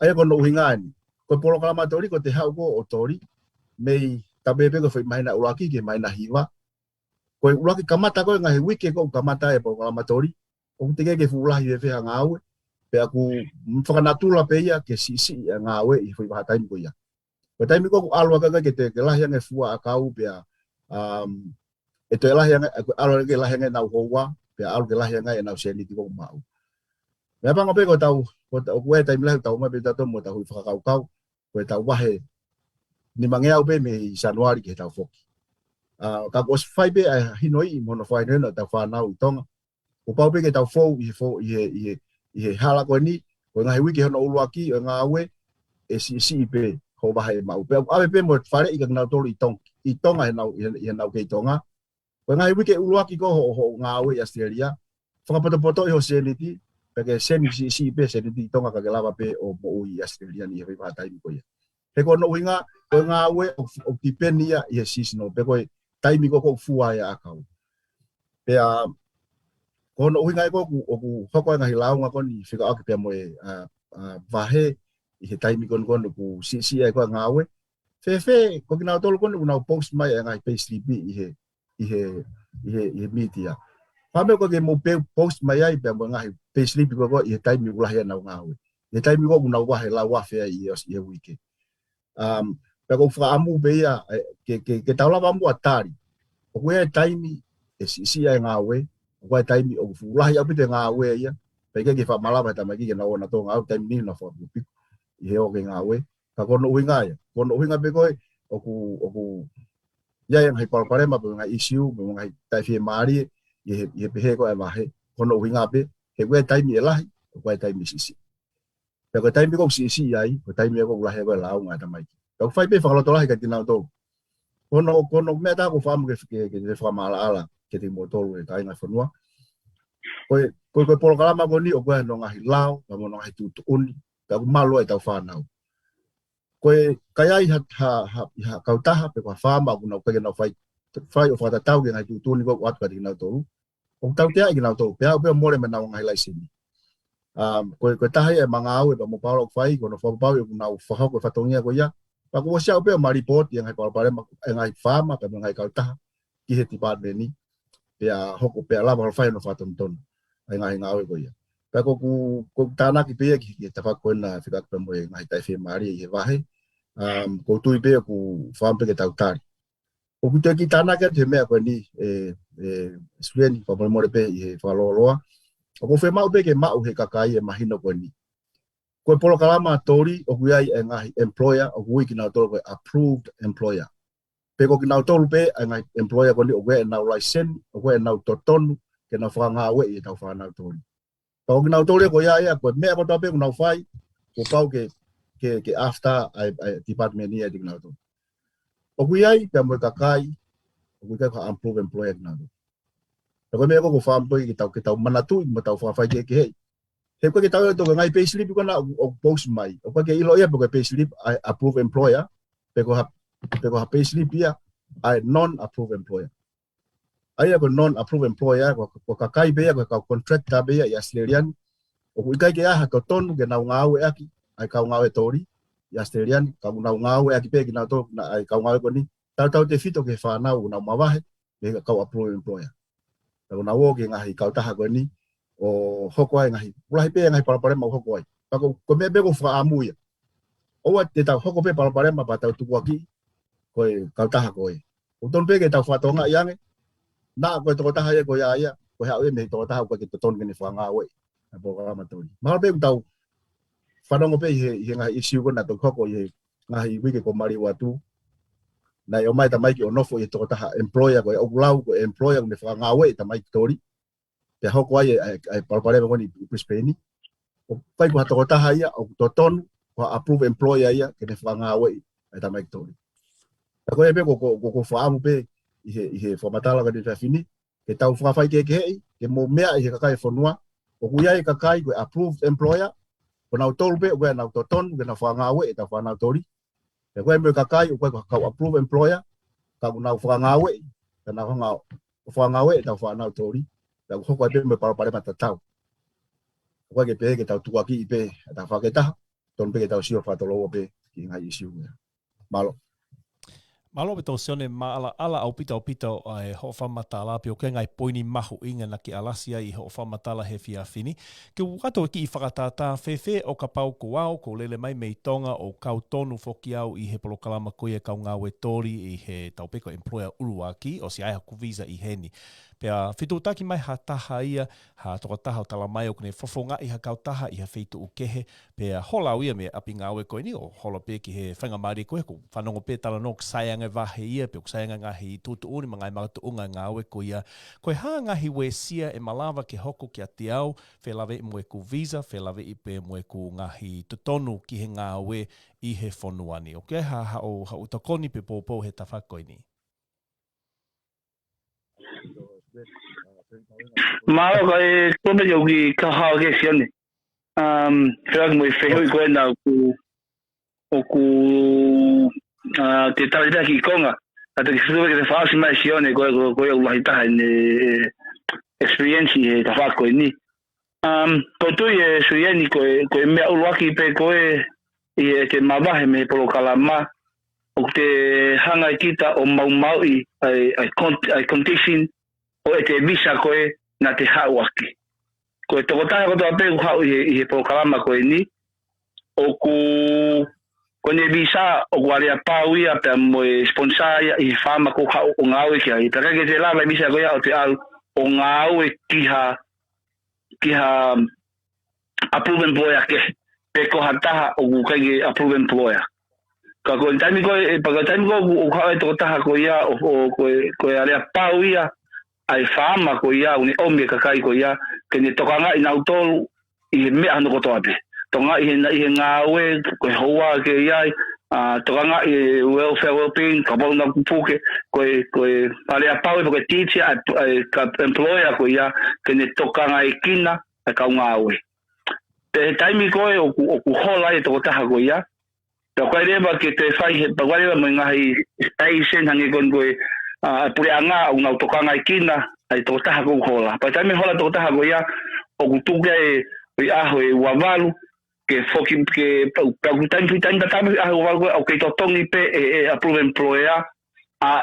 Aia koe no uhinga ani. Koe Polokalama Toli, ko te hau ko o Toli, mei tabepe ko whi maina uraki ke maina hiwa. Koe uraki kamata koe ngahi wike ko kamata e Polokalama Toli. O te keke fuulahi e wheha ngāue. Pe aku whakanatula pe ia ke sisi e ngāue i whi waha taimi ko ia. Koe taimi ko alua kaka ke te lahi ange fua'i'akau pe e te lahi ange, alu ke lahi ange nau hoa, pe alu ke lahi ange e nau seniti ko mau. Mea panga pe ko tau, ko e taimi lahi tau mape tato mo tau i whakakaukau, ko e tau wahe ni mangeau pe me i Januari ke tau foki. Ka ko whai pe a hinoi i mono whai nena tau whanau i Tonga. Ko pau pe ke tau fou i he hala koe ni, ko ngahi wiki hono uluaki o ngāue, e si pe ho wahe mau. Pe awe pe mo fale'i ka kinautolu i Tonga he nau kei Tonga. Ko ngahi wiki uluaki ko ho ngāue i Aositelelia. Whakapoto i ho seniti, pe ke si pe seniti i Tonga ka ke lava pe o mo ui i Aositelelia ni he whi taimi ko ia. He ko no uhinga, ko ngāue o kipeni ia i he seasonal, pe koe taimi ko fua'i'akau. Pe ko no uhinga ko ku hoko ngahi launga ko ni fekau'aki pe mo e vahe i he taimi ko ku si ai ko ngāue. Fe ko kinautolu ko nau post mai ngai payslip i he media. Pame ko ke mo post mai ai pe mo ngai payslip ko i he taimi ulahi nau ngāue. He taimi ko nau wahe la wafe i e wiki. Pe ko whaamu pe ia ke taulava amu atari. O koe taimi e si ai ngāue. Ko taimi o fulahi au pite ngāue ia. Pe ke whamalama tamai ki na ona Tonga au taimi ni na whakupiku. I he o ke ngāue. Ka kono uhinga ia. Kono uhinga pe koe o ku ia yang hai Polokalama pe ngai issue pe ngai tai Fiema'u i he pehe ko e wahe. Kono uhinga pe he koe taimi e lahi, koe taimi sisi. Pe koe taimi ko sisi ai, koe taimi ko ulahi ko lau ngai tamai. Pe whai pe whakaloto lahi ka kinautolu. Kono mea tā ko whaamu ke te whamala ala ke te motolu e kai ngai whanua. Koe Polokalama ko ni o koe no ngahi lao, ka mo no ngahi tutuuni, ka ku malo e tau whanau. Koe kai ai ha kautaha pe koe whaama ku nau kake nau whai o whatatau ke ngai tutuuni ko watu ka te kinautolu. O tau te ai kinautolu, pe au pe more me nau ngahi laisini. Koe taha e mangau e pa mo paulo whai, kono whapapau e ku nau whahau koe whatongia ko ia. Pa ko siau pe ma report yang ngai Polokalama e ngai whaama pe ngai kautaha ki he tipane ni. Pe a hoko pe a lava whai no whatontonu. Ai ngāue ko ia. Pe ko tāna ki pe ki te whako na whikaka pe mo e ngai tai Fiema'u i he wahe. Ko tui pe ku whampe ke tautari. Ko ku te ki tāna ke te mea koe ni Suliani pa more pe i he whaloloa. Ko Fiema'u pe ke mau he kakai e mahino koe ni. Koe Polokalama Toli o ku iai e ngahi employer o ku i kinautolu koe approved employer. Pe ko kinautolu pe e ngai employer koe ni o koe e nau license, o koe e nau totonu, ke nau whangāue i tau whanau Toli. Ko kinautolu ko ia koe mea ko tau pe ku nau whai, ko pau ke after department ni e te kinautolu. O ku iai pe mo kakai, o ku iai ko approved employer kinautolu. Ko mea ko whampu ke tau manatu, mo tau whawhai ke hei. He koe ke tau e toke ngai payslip ko na o post mai. O koe ke ilo ia pe koe payslip approved employer, pe ko ha payslip ia ai non-approved employer. Ai ko non-approved employer ko kakai be ko ka contractor be ia Suliani. O ku ikai ke ha totonu ke nau ngāue aki, ai kau ngāue Toli ia Suliani, ka nau ngāue aki pe ki nau to na ai kau ngāue ko ni. Tau te fito ke whanau nau mawahe, ke kau approved employer. Ka nau o ke ngahi kau taha ko ni o hoko ai ngahi. Ulahi pe ngahi Polokalama hoko ai. Pa ko me be ko whaamu ia. O te tau hoko pe Polokalama pa tau tuku aki, koe kau taha koe. O ton pe ke tau whatonga iange, na koe toko taha ia koe ia, koe hau e me toko taha koe ke toton kene whangāue. A Polokalama Toli. Mahal pe tau whanongo pe i ngahi issue ko na tau hoko i ngahi wike ko mari watu. Na i o mai tamai ki o nofo i toko taha employer koe, o kulau koe employer kone whangāue tamai ki Toli. Te hoko ai Polokalama ko ni Brisbane. O pai ko hatoko taha ia, o toton, ko approve employer ia, kene whangāue ai tamai ki Toli. Ko e pe ko whaamu pe i he whamatala ka ni whini, ke tau whawhai ke hei, ke mo mea i he kakai whanua, O kuia kakai ko approved employer. Ko nau tolu pe ko nau toton ko na ngāue ta nau Toli. E ko me kakai ko ka approved employer. Ka nau ngāue ta na ngāue ta nau Toli. Ta ko ko pe me para matatau. Ko ke pe ke tau tuaki pe ta faketa. Ton pe ke tau sio fatolo pe ki ngai isiu. Malo. Malo beto sione ma ala au pita ai ho whamatala pe o ke ngai poini mahu inga na ki alasia i ho whamatala he whiawhini. Ke wato ki I whakatata whewhe o ka pau ko au ko lele mai mei Tonga o kau tonu whoki au I he Polokalama koe kau ngāue Toli I he taupeko employer uruaki o si ai haku visa I heni. Pea whitutaki mai ha taha ia, ha toko taha o tala mai o kune fofonga'i ha kau taha I ha wheitu ukehe, pea holau ia me api ngāue koe ni o holo pe ki he whaingamari koe ko whanongo pe tala no ksaianga wahe ia, pe o ksaianga ngahi tutu uni ma ngai maratu unga ngāue koe ia. Koe ha ngahi uesia e malawa ke hoko ki ati au, whelawe I mue ku visa, whelawe I pe mue ku ngahi tutonu ki he ngāue I he whonuani. Ok, ha o tokoni pe pōpō he tawhakoi ni. Malo kai kome yogi ka hao ke sione. Whirak mo I whehoi koe nā ku te tawita ki konga. Ata ki whitua ke te whaasi mai sione koe au lahi taha ne experience he ta whako ni. Ko tui e Suliani koe mea uruaki pe koe I te mawahe me Polokalama. O te hanga I kita o maumau ai condition o e te visa koe na te hauaki. Koe tokotaha koto ape ku hau I he Polokalama koe ni. O ko ne visa o ku area pau ia pe moe sponsor ia I whama ko hau o ngāue ki hai. Taka ke te lava visa koe o te au o ngāue ki ha approve employer ke. Pe ko hataha o ku kai approve employer. Ka koe taimi koe, paka taimi koe o hau e tokotaha koe ia o koe area pau ia ai whaama ko ia uni omi kakai ko ia ke ne tokanga'i nautolu I he mea hano koto ape. Tokanga'i I he ngāue koe hoa ke ia tokanga'i welfare well-being ka pau na kupuke koe alea pau koe teacher ka employer ko ia ke ne tokanga'i kina ai kau ngāue. Te taimi koe o ku hola e tokotaha ko ia. Ka koe rewa ke te whai pa koe rewa mo ngahi station hangi koe pure anga o ngau tokanga'i kina ai tokotaha ko hola. Pa taimi hola tokotaha ko ia o kutuke I aho e wavalu ke foki ke pa taimi taimi aho wavalu o ke totongi pe approve employer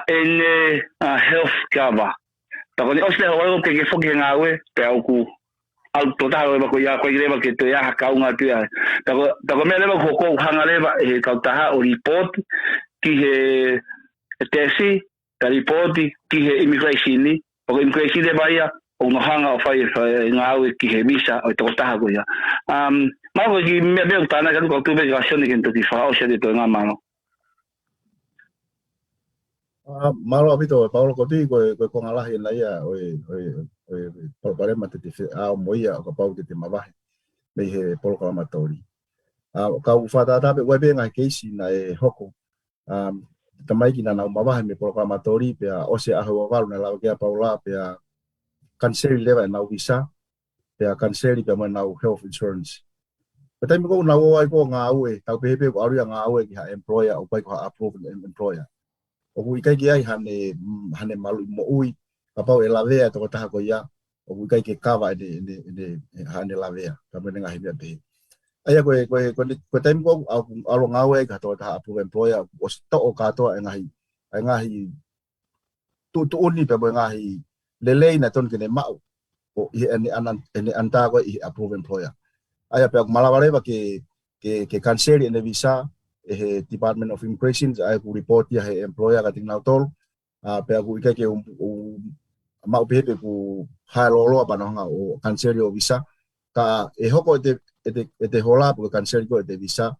ene health cover. Ta koni osle ho ke foki ngāue pe au ku au totaha ko ia ko rewa ke te aha kaunga tu ia. Ta ko me rewa hoko hanga rewa e kautaha o report ki he tesi ka ripoti ki he immigration ni o immigration de baia o nohanga o fai ngāue ki he visa o tokotaha ko ia mau ki me tana ka tu be gasione ke tu fa o se de to nga mano malo apito Paulo koti ko ngalahi na ia o pare mate te a moia o ka pau te mawahe me he Polokalama Toli ka ufata tape webe ngai keisi na e hoko tamai ki na mawahe me Polokalama Toli pe ose aho walu na lau kia paula pe cancel lewa na visa pe cancel pe na health insurance pe taimi ko na ai ko ngāue tau pe ko aria ngāue ki ha employer o pai ko approve employer o ku kai ki ai hane malu mo ui ka pau e lavea to taha ko ia o ku kai ke kava de hane lavea ka me nga himia pe aya ko taimi ko alo ngāue ka to taha approve employer o sto o ka to ngahi tu uni pe ngahi lelei na ton kene mau o ene anta ko I approve employer aya pe malawale ba ke cancel ene visa he Department of Immigration ai ku report ya he employer ka tingnautolu pe ku ika ke mau pe ku halolo ba no o cancel o visa ka e hoko te hola po cancel ko te visa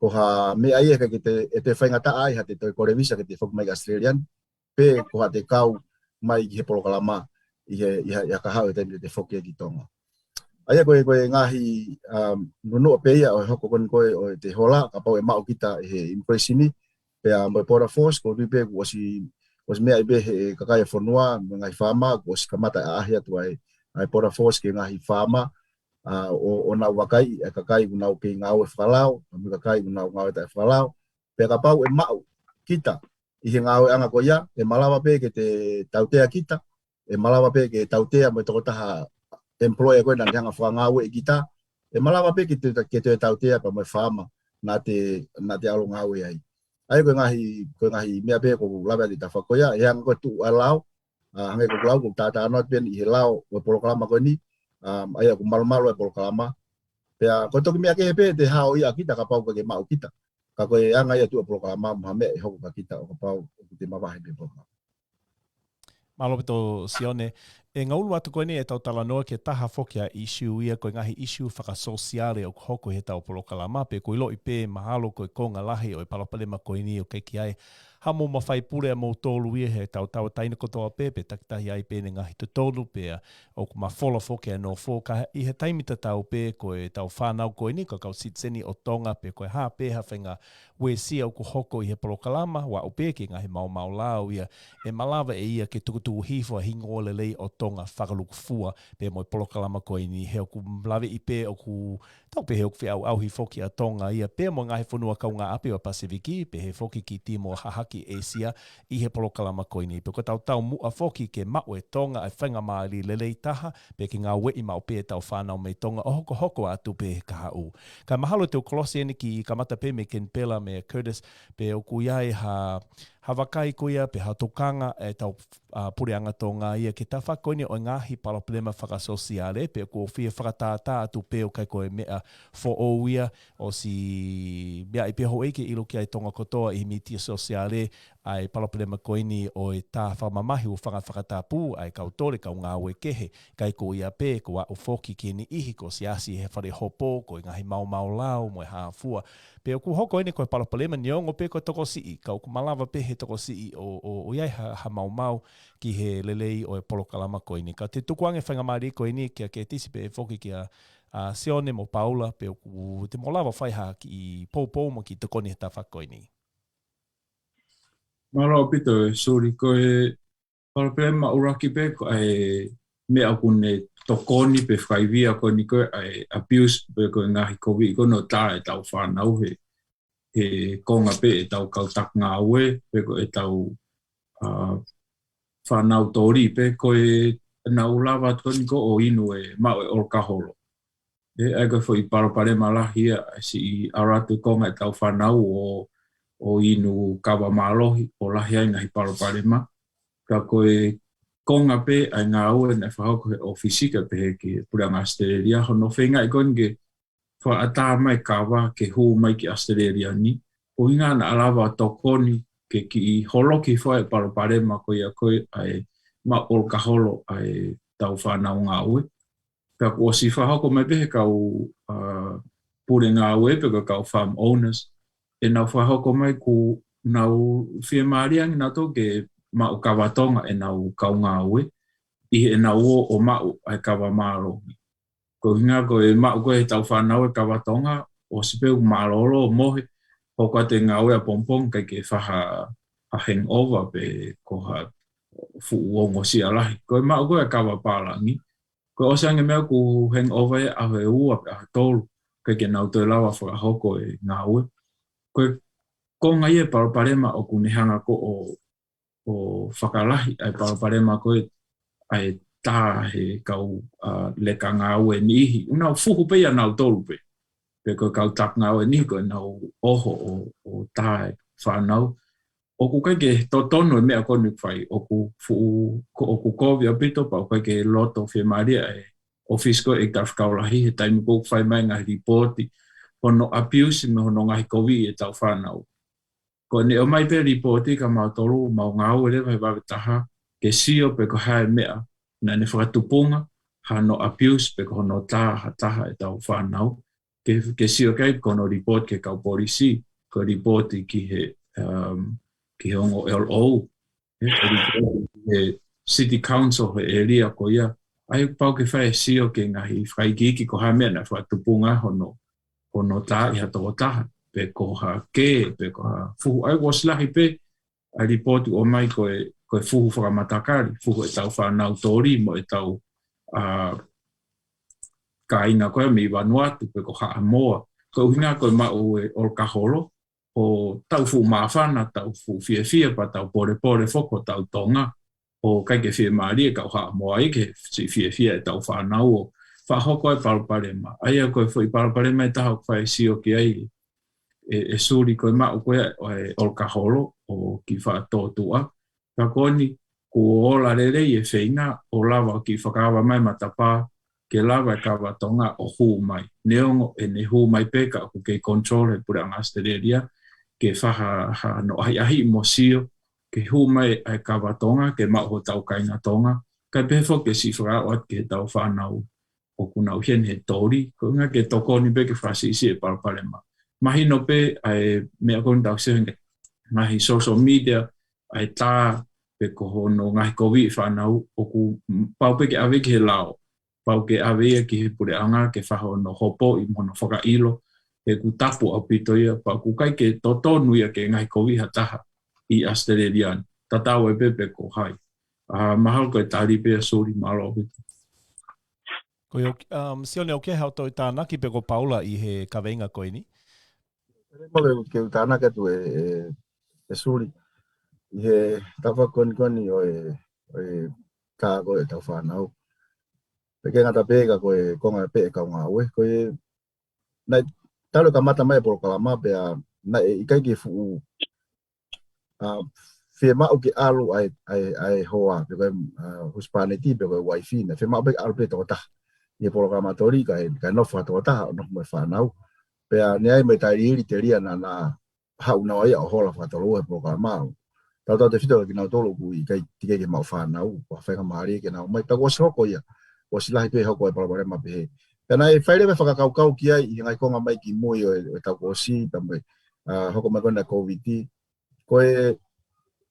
ko ha me ai ka ke te whaingata ai ha te ko visa ke te fok mai Australian pe ko ha te kau mai he Polokalama I ka hau te fok ki Tonga aya ko ngahi no pe ia o hoko kon ko o te hola ka pau e mau kita he impressioni pe mo pora force ko pe was me ai be he kakai fonua ngai fama ko kamata ahia tu ai pora force ke ngahi fama o nau wakai e kakai unau ke ngāue whakalao, mi kakai unau ngāue tai whakalao, pe ka pau e mau kita, i he ngāue anga ko ia, e malawa pe ke te tautea kita, e malawa pe ke tautea mo toko taha employer koe nang hanga whangāue i kita, e malawa pe ke te tautea pa mo whaama na te alo ngāue ai. Ai koe ngahi mea pe ko lawa di ta whakoia, e hanga koe tu alao, hange ko lau ko tata anot pen i he lao o Polokalama koe ni, ai aku malu-malu e Polokalama. Pea ko toki mea kehe pe te hao ia kita ka pau ke mau kita. Ka koe anga ia tu e Polokalama mahame e hoko ka kita o ka pau o te mawahe pe Polokalama. Malo pito Sione, e ngaulu atu koe ni e tau talanoa ke taha foki a issue ia koe ngahi issue whakasosiale o hoko he tau Polokalama pe koe loi pe mahalo koe konga lahi o e palapalema koe ni o keiki ai. Hamo mawhai pure a mō tōlu ia he tau taina kotoa pe takitahi ai pe ne ngahi te tōlu pe o ku mawhola foki a no fō ka i he taimita tau pe koe tau whānau koe ni ko kau sitseni o Tonga pe koe hā pe ha whenga uesia o ku hoko i he Polokalama wa o pe ki ngahi maumau lao ia e malawa e ia ke tukutu hifo a hingo lelei o Tonga whakaluku pe mo Polokalama koe ni he o ku mlawe i pe o ku tau pe he o ku whiau auhi foki a Tonga ia pe mo ngahi whanua kau ngā api o Pasifiki pe he foki ki timo hahaki Asia i he Polokalama koe ni. Pe ko tau mua foki ke mau e Tonga ai whenga maali lelei taha pe ki ngāue i mau pe tau whanau mei Tonga o hoko atu pe he kahau. Ka mahalo te o kolosi ene ki kamata pe me Ken Pela me Curtis pe o kuiai ha wakai kuia pe ha tokanga e tau pureanga Tonga ia ke ta whakoine o ngahi palapalema whakasosiale pe ko whia whakatātā atu pe o kai koe mea fo'ouia o si mea i peho eke ilo ki ai Tonga kotoa i mitia sosiale ai palapalema koini o e tā whamamahi o whakatāpū ai kau tore kau ngāue kehe kai ko ia pe ko a o foki ki ni ihi ko si asi he whare hopo ko i ngahi maumau lao mo e hāfua pe o ku hoko ene koe palapalema ni ongo pe koe tokosi'i kau ku malawa pe he tokosi'i o iai ha maumau ki he lelei o e Polokalama koini. Ka te tukuange whangamari koini kia ke tisi pe e whoki kia Sione mo Paula pe o te molawa whaiha ki pou mo ki tokoni he tawha koini. Malo pito e suri koe Polokalama uraki pe ko ai mea kune tokoni pe whaiwia koini koe ai abuse pe koe ngahi kowi kono tā e tau whanau he konga pe e tau kautak ngāue pe ko e tau whanau Toli pe koe nau lawa toni ko o inu e mau e orkaholo. E ega fo i Polokalama lahi si i aratu konga e tau whanau o inu kawa malohi o lahi ai ngahi Polokalama. Ka koe konga pe ai ngāue na whahoko he o fisika pe he ki puranga Aositelelia hono feinga'i koe ke fa'atamai kawa ke hu mai ki Aositelelia ni. O inga na alawa tokoni ke ki holoki fo e Polokalama koe ai ma orkaholo ai tau whanau ngāue. Ka ko si whahoko mai pehe kau pure ngāue pe kau farm owners. E nau whahoko mai ku nau Fiema'u nau tō ke mau kawatonga e nau kau ngāue. I enau o mau ai kawa mālo. Ko hinga ko e mau koe tau whanau e kawatonga o sipeu mālolo mohe. Hoko te ngāue a pompong kai ke whaha hangover pe ko ha fu'uongo si alahi. Ko mau koe a kawa pālangi. Ko osange mea ku hangover e ahe ua pe ahe tolu. Kai ke nau toi lawa whakahoko e ngāue. Ko ngai e Polokalama o kunihanga ko o whakalahi ai Polokalama koe ai tā he kau leka ngāue nihi. Unau fuhu pe ia nau tolu pe. Pe koe kau tak ngāue nihi koe nau oho o tā e whanau. O ku kai ke totono e mea konu whai. O ku kovi a pito pa o kai ke loto Fiema'u e office koe e kau lahi he taimi kou whai mai ngahi reporti. Hono abuse me hono ngahi kovi e tau whanau. Ko ne o mai pe reporti ka mau tolu mau ngāue le vai wawe taha ke sio pe ko hae mea na ne whakatupunga ha no abuse pe ko hono taha e tau whanau ke sio kai kono report ke kau polisi ko reporti ki he ongo LO he city council he area ko ia ai pau ke whae sio ke ngahi whaigiki ko hae mea na whakatupunga hono taha i hato taha pe ko ha ke pe ko ha fuhu ai was lahi pe a report o mai koe fuhu whakamatakari fuhu e tau whanau Toli mo e tau kaina koe mi Vanuatu pe ko Haamoa. Ko uhinga koe ma'u e Olkaholo, o tau fu mawhana, tau fu fia pa tau pore foko tau Tonga, o kai ke Fiema'u ka Haamoa i ke si fia e tau whanau o whahoko e Polokalama. Aia koe fu i Polokalama e taha kwhai sio ki ai e suri koe ma'u koe e Olkaholo o ki whaatotua. Ka koni ko ola lelei e whainga o lawa ki whakawa mai matapā ke lawa e kawa tonga o hū mai. Neongo e ne hū mai peka o ke control e pura Aositelelia ke whaha no ahi mo sio ke hū mai e kawa tonga ke mau hotau kaina tonga kai pefo ke si whakaoat ke tau whanau o kunau hien he Toli ko nga ke tokoni pe ke whasisi e Polokalama. Mahi no pe ai mea koni tau sehenga mahi social media ai tā pe ko hono ngahi kowi whanau o ku pau pe ke awe ki he lao. Pau ke awe ki he pureanga ke whahono hopo i mono faka-ilo e ku tapu au pito ia pau ku kai ke totonu ia ke ngahi kowi ha taha i Aositelelia. Tatau e pepe ko hai. Mahal koe tāri pe a suri malo au pito. Koe sione o ke hau toi tānaki pe ko paula i he kawenga koe ni? Mole ke tānaki atu e suri. I he tawa koni o tā koe tau whanau. Peke ngata pēka koe konga pēka ngāue. Koe nai talo ka mata mai Polokalama pea nai i kai ki fu'u Fiema'u ki alu ai hoa pe koe Hispaniti pe koe waifi na Fiema'u pe alu pe tokotaha. I Polokalama Toli kai nofo'anga tokotaha o nofu mai whanau. Pea neai mai tairi te ria na hau na ia o hola whatalo e Polokalama. Tau te fekau'aki-kinautolu ku i kai tike ke mau whanau, wa falemahaki ke nau mai pa was hoko ia, was lahi pe hoko e Polokalama pe he. Pena e whaile me fakakau ki ai i ngai konga mai ki mui o tau kosi, tamai hoko mai kona COVID, koe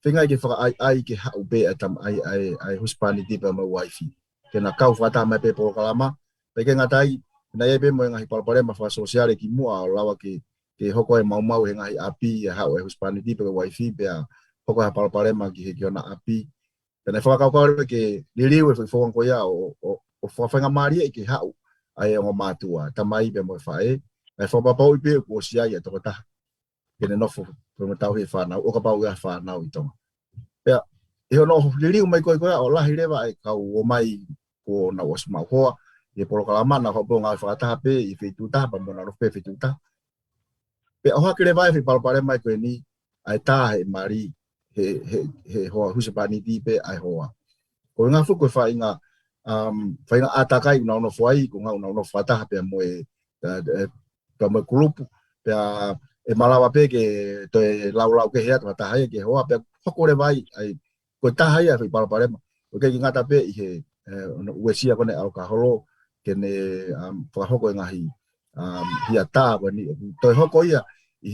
feinga'i ke faka'ai ke hau pe tam ai Hispaniti pe mai wifi. Ke na kau whata mai pe Polokalama, pe ke ngatai, na ia pe mo ngai Polokalama fa sosiale ki mua o lawa ke hoko e maumau he ngai api hau e Hispaniti pe wifi pe hoko ha Polokalama ki he kiona api. Pena whakakau ke liliu e whonga ko ia o whawhenga maria i ke hau ai o mātua. Tamai pe mo whae. Ai whapapau i pe uesia i a tokotaha. Kene nofo pe mo tau he whanau. O ka pau ia whanau i Tonga. Pea, e hono liliu mai koe koe o lahi rewa ai kau o mai ko na was mau hoa. I Polokalama na hopo ngai whakataha pe i whetutaha pa mo na rofe whetutaha. Pea o hake rewa e Polokalama mai koe ni ai taha e mari he hoa Hispaniti pe ai hoa. Ko ngā fuku e whainga atakai una ono fua'i'akau ko ngā una ono whataha pe moe kulupu pe e malawa pe ke to e lau ke hea taha ke hoa pe hoko re vai ai ko taha ia fi Polokalama. Ko ke ngata pe i he uesia kone Olkaholo ke ne whahoko e ngahi hia tā wani to hoko ia i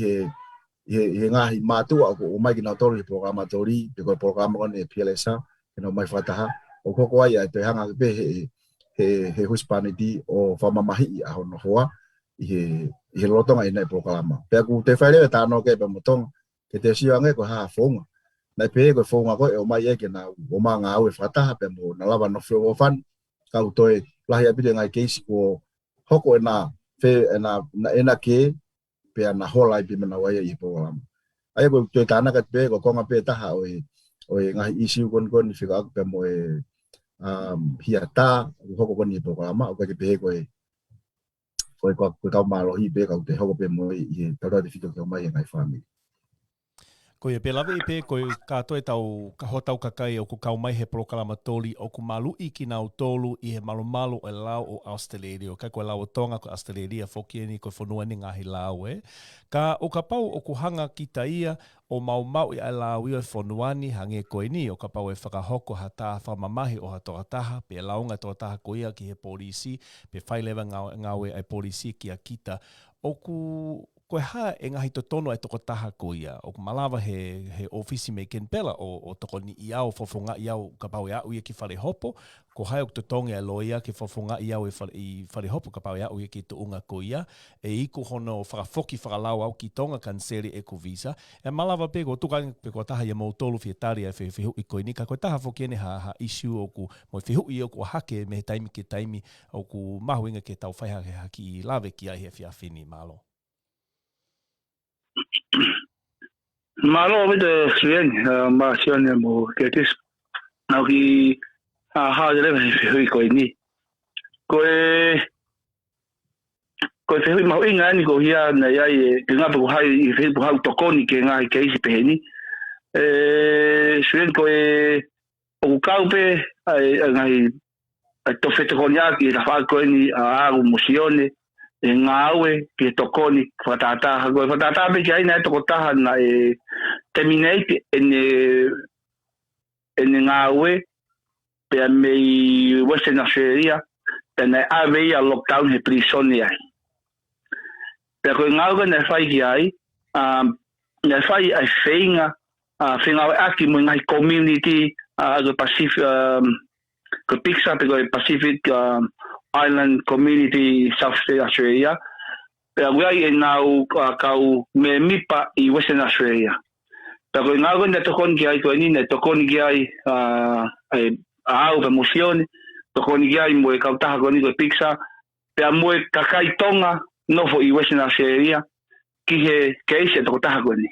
he ngahi mātua o mai kinautolu i Polokalama Toli pe koe Polokalama kone PLSA ke no mai whataha o koko ai te hanga pe he Hispaniti o falemahaki a hono hoa i he lotonga i nei Polokalama. Pe aku te whaile e tāno ke pe motonga ke te siwange ko haa whonga. Nai pe ko whonga ko e o mai e ke na o maa ngāue whataha pe mo na lawa nofo'anga fan kau toi lahi apite ngai keisi ko hoko ena ke pe na hola i pe na waia i Polokalama. Ai ko te tānaka pe ko konga pe taha o ngahi isiu kon fekau'aki pe mo hia tā hoko koni i Polokalama o ke pe ko kau malohi pe kau te hoko pe mo i tau te whito ke o mai ngai whami. Ko ia pe lawe i pe ko kātoe tau ka hotau kakai o ku kau mai he Polokalama Toli o ku fua'i'akau i he malo e lau o Aositelelia. Kai koe lau o Tonga ko Aositelelia Fiema'u ko whanuani ngahi lau e. Ka o ka pau o ku hanga ki taia o maumau i a lau i o whanuani hange koe ni o ka pau e whakahoko ha tā whamamahi o ha toataha pe launga toataha ko ia ki he polisi pe whailewa ngāue ai polisi ki a kita. O ku koe ha e ngahi to tono e toko taha ko ia. O malawa he ofisi me ken pela o tokoni iau faufaua iau ka pau ia uia ki fale hopo. Ko hai o to tonga e loia ki faufaua iau i fale hopo ka pau ia uia ki to unga ko ia. E iku hono whakafoki whakalau au ki tonga kanseri e ko visa. E malawa pe ko tukangi pe ko taha ia mautolu whietari e whihu i koe ni. Ka koe taha foki ene ha issue o ku mo whihu i o ku hake me he taimi ke taimi o ku mahuinga ke tau whaihake haki i lawe ki ai he whiawhini malo. Malo with Suliani, Marcione mo ketis. Now he hard level hui ko ni. Ko hui maumau ni ko hia na ia nga po hai I fe po hau tokoni ke nga ke isi pe ni. Suliani ko o kau pe ngai to fe tokoni ki la fa ko ni a musione ngāue ki tokoni whataata ko whataata me ki aina to taha na terminate ene ngāue pe me Western Australia tena ave a lockdown he prison ai pe ko ngāue na fai ki ai na fai ai feinga'i mo ngai community the Pacific ko Pixar pe ko Pacific Island Community South Australia. Pero wai enau kau me mipa I Western Australia. Pero ngāue na tokoni ki ai ko ni na tokoni ki ai au pe musione tokoni ki ai mo kau taha ko ni ko Pixar. Pero mo kakai Tonga nofo I Western Australia ki he keise to taha ko ni.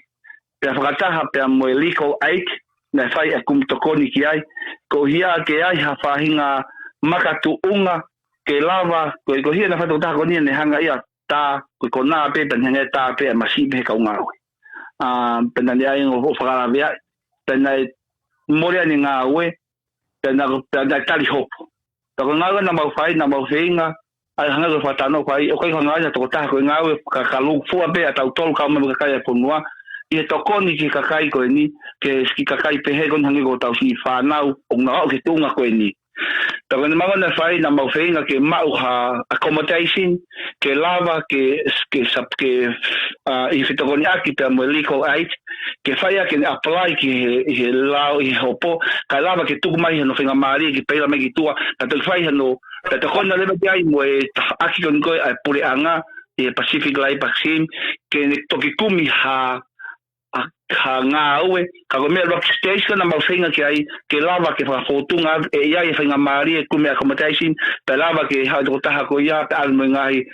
Pero fakataha pe mo legal aid na fai akum tokoni ki ai ko hia ke ai ha fahinga makatu unga ke lava ko hia na fatu ta ko ni ne hanga ia ta ko na pe ben hanga ta pe masi be ka ngau pena ni ai ngo fara via pena moria ni ngāue pena tali hopo ta ko ngau na mau fai na mau feinga ai hanga ko fata no fai o ko hanga ia to ta ko ngau ka kalupu pe ata tol ka mo ka kai ponua I tokoni ki kakai ko ni ke ski kakai pe he kon hangi ko tau si whanau o ngā o ke tunga ko ni. Tako ni mga na whai na mau whainga ke mau ha accommodation ke lava ke I tokoni aki pe mo legal aid ke whaia ke apply ki he lau I hopo ka lava ke tuku mai no whainga maari ki peila me ki tua na tuku whai hano na tokoni na lewa ki ai mo aki kon koe ai pureanga I Pacific Life Vaccine ke toki kumi ha ngāue ka ko mea rock station na mau whainga ki ai ke lava ke whakotunga ia I whainga maari e kume accommodation pe lava ke hau toko taha ko ia pe alu mo ngahi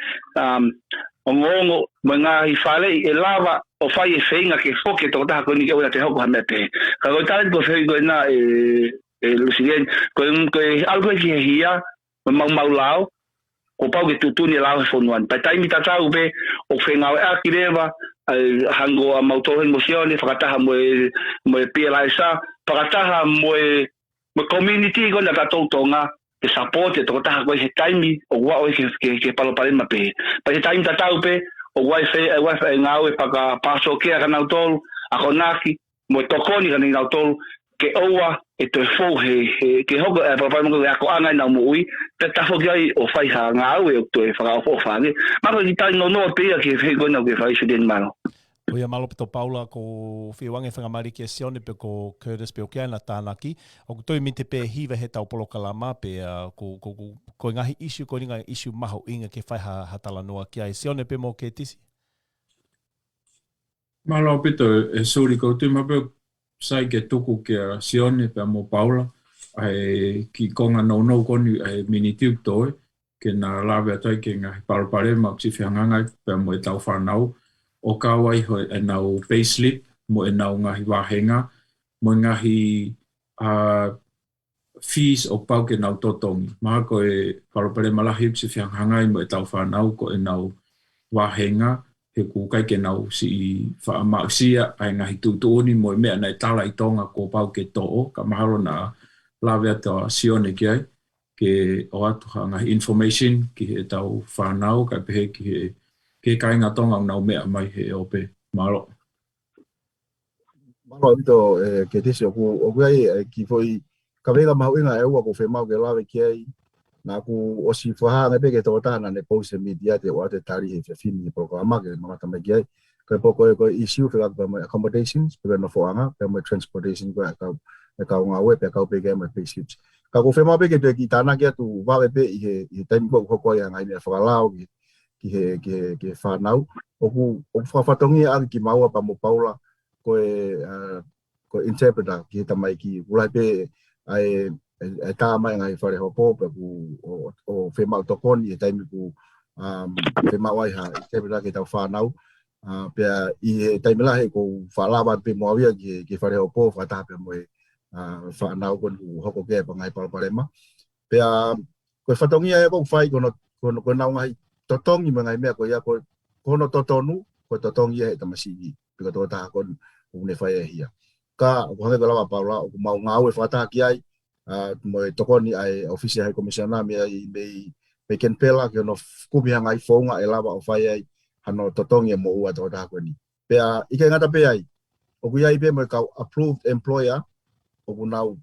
o ngongo mo ngahi fale'i e lava o whai e whainga ke whoke toko taha ko ni ke ua te hoko hame pe ka ko tālen ko whainga ko na Suliani ko alu koe ki he hia maumau lao ko pau ke tutuni lao he whonuan pa taimi tatau pe o whaingawe aki rewa hango a mautoro emosione fakataha mo PLISA fakataha mo community ko na Tonga ke support to taha ko he taimi o wa o ke palopalema pe pa he taimi tatau pe o wa ngāue paka paso ke kinautolu akonaki mo tokoni kinautolu ke oa e to fo he ke hoko pa mo ko anga na mo ui te tafo ki o fai ha ngāue o to faka ni ma ko tai no pe ke he ko na ke fai Suliani malo. O ia malo pito Paula ko whiwange whangamari ki e sione pe ko Curtis pe o kia na tānaki. O ko toi minte pe hiva he tau Polokalama pe ko ngahi issue ko ringa issue maho inga ke whai ha tala noa kia e sione pe mo ke tisi. Malo pito e suri ko tui mape sai ke tuku ke sione pe mo Paula ai ki konga no koni ai mini tiuk toi ke na lawe atai ke ngahi parapare ma si whiangangai pe mo e tau whanau o kawai hoi enau payslip mo enau ngahi wahenga mo ngahi fees o pau ke nau totongi maha ko e parapare malahi si whianghangai mo e tau whanau ko enau wahenga he kukai ke nau si whaamausia ai ngahi tutuoni mo e mea nei tala I Tonga ko pau ke to'o ka maharo na lawe ata sione ki ai ke o atu ngahi information ki he tau whanau ka pehe ki he ke kai ngā Tonga nau mea mai he ope malo. Malo ito ke tisi o ku ai ki foi ka vega mau inga e ua ko Fiema'u ke lawe ki ai na ku o si faha ngai pe ke to ta na ne post media te wa te tari he fini Polokalama ke mama tamai ki ai ko ko issue fe ka accommodations pe nofo'anga pe transportation ko ka ngāue pe ka pe ke ma payslips ka ko fe ma pe ke te ki tana ke tu va pe i time ko hoko ya ngai me whakalao ki whanau o whawhatongi a ki maua pa mo paula ko interpreter ki tamai ki ulai pe ai tā mai ngai whare hopo pe o Fiema'u tokoni taimi ku Fiema'u ai ha interpreter ki tau whanau pe i taimi lahe ko whalawa pe moawia ki whare hopo whataha pe moe whanau kon hoko ke pa ngai palparema pe ko whatongi ai ko whai ko nau ngai totongi mga mea ko ia ko no totonu ko totongi e tamasi pe ko ta kon une fai hia ka ko hanga lawa paula ko mau ngāue fata ki ai mo tokoni ai ofisi ai komisiona me me ken pela ke no kubi hanga i fonga e lawa o fai ai hano totongi mo ua to ta ko ni pe ike ngata pe ai o ku ia pe mo ka approved employer o ku nau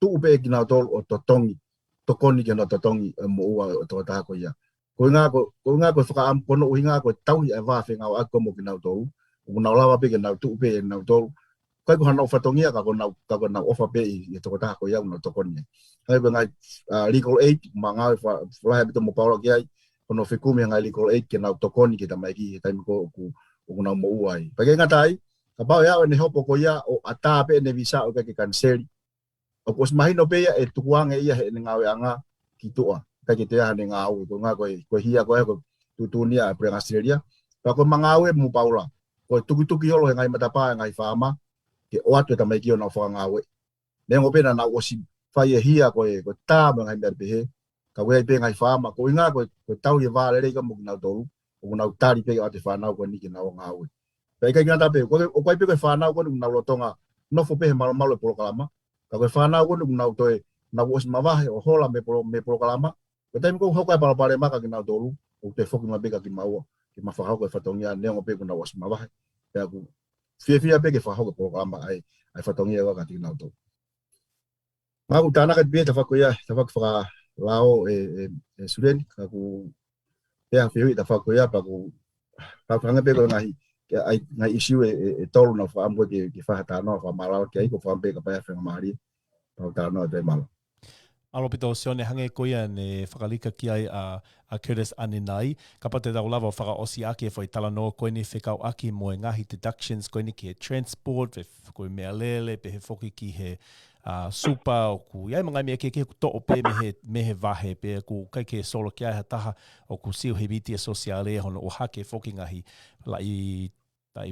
tu pe kinautolu o totongi tokoni ke no totongi mo ua to ta ko ia ko nga ko whakaam kono uhinga ko tau i wa feinga'i mo kinautolu o na lawa pe na tu pe na tolu kai ko hanau fatongia ka ko na ofa pe i to ta ko ia no tokoni ai be ngai legal aid manga fa to mo paulo ki ai kono fikumi ngai legal aid ke na tokoni ke tamai ki tai ko na mo uai pa ke ngatai ka ba ya ne hopo ko ia o ata pe ne visa o ke cancel o ko smahino pe e tukuanga ia he ngāue anga ki toa ka ke te ane ngāue ko ngā ko hia ko tutunia pre Aositelelia pa ko ngāue mo paula ko tuki holo ngai matapa ngai fama ke o atu tamai ki ona fa ngāue ne ngo pena na osi fai hia ko ta ngai merbe ka we pe ngai fama ko ngā ko tau ye va lelei ka mo na tolu o na tari pe ate fa na ko ni ki na ngāue pe ka ngata pe ko ko pe ko fa na ko na Tonga no fo pe malo Polokalama ka ko fa na ko na to na osi mavahe o hola me Polokalama ko taimi ko hoko pa pare maka ki na tolu o te foki mabeka ki maua ki mafaha ko fatongia ne ngo pe ko na osi mavahe pe ku fia pe ke fa hoko Polokalama ai fatongia wa ka ki na tolu ma ku tana ka be ta fa ko ya ta fa fa lao Suliani ka ku ya fia ta fa ko ya pa ku pa nga pe ko ngai issue tolu na fa ambo ki fa ta no fa malao ki ai ko fa be ka pa fa mari pa ta no te malo alo pito sione hange koia ne whakalika ki ai a Curtis Aninai. Ka pate tau lava o whaka-osiaki e whai tala no koe ni fekau'aki mo e ngahi deductions koe ni ki he transport, koe mea lele, pe he whoki ki he supa o ku iai mga mea ke ku to'o pe me he vahe pe ku kai ke solo ki ai ha taha o ku siu he viti sosiale hono o hake whoki ngahi la i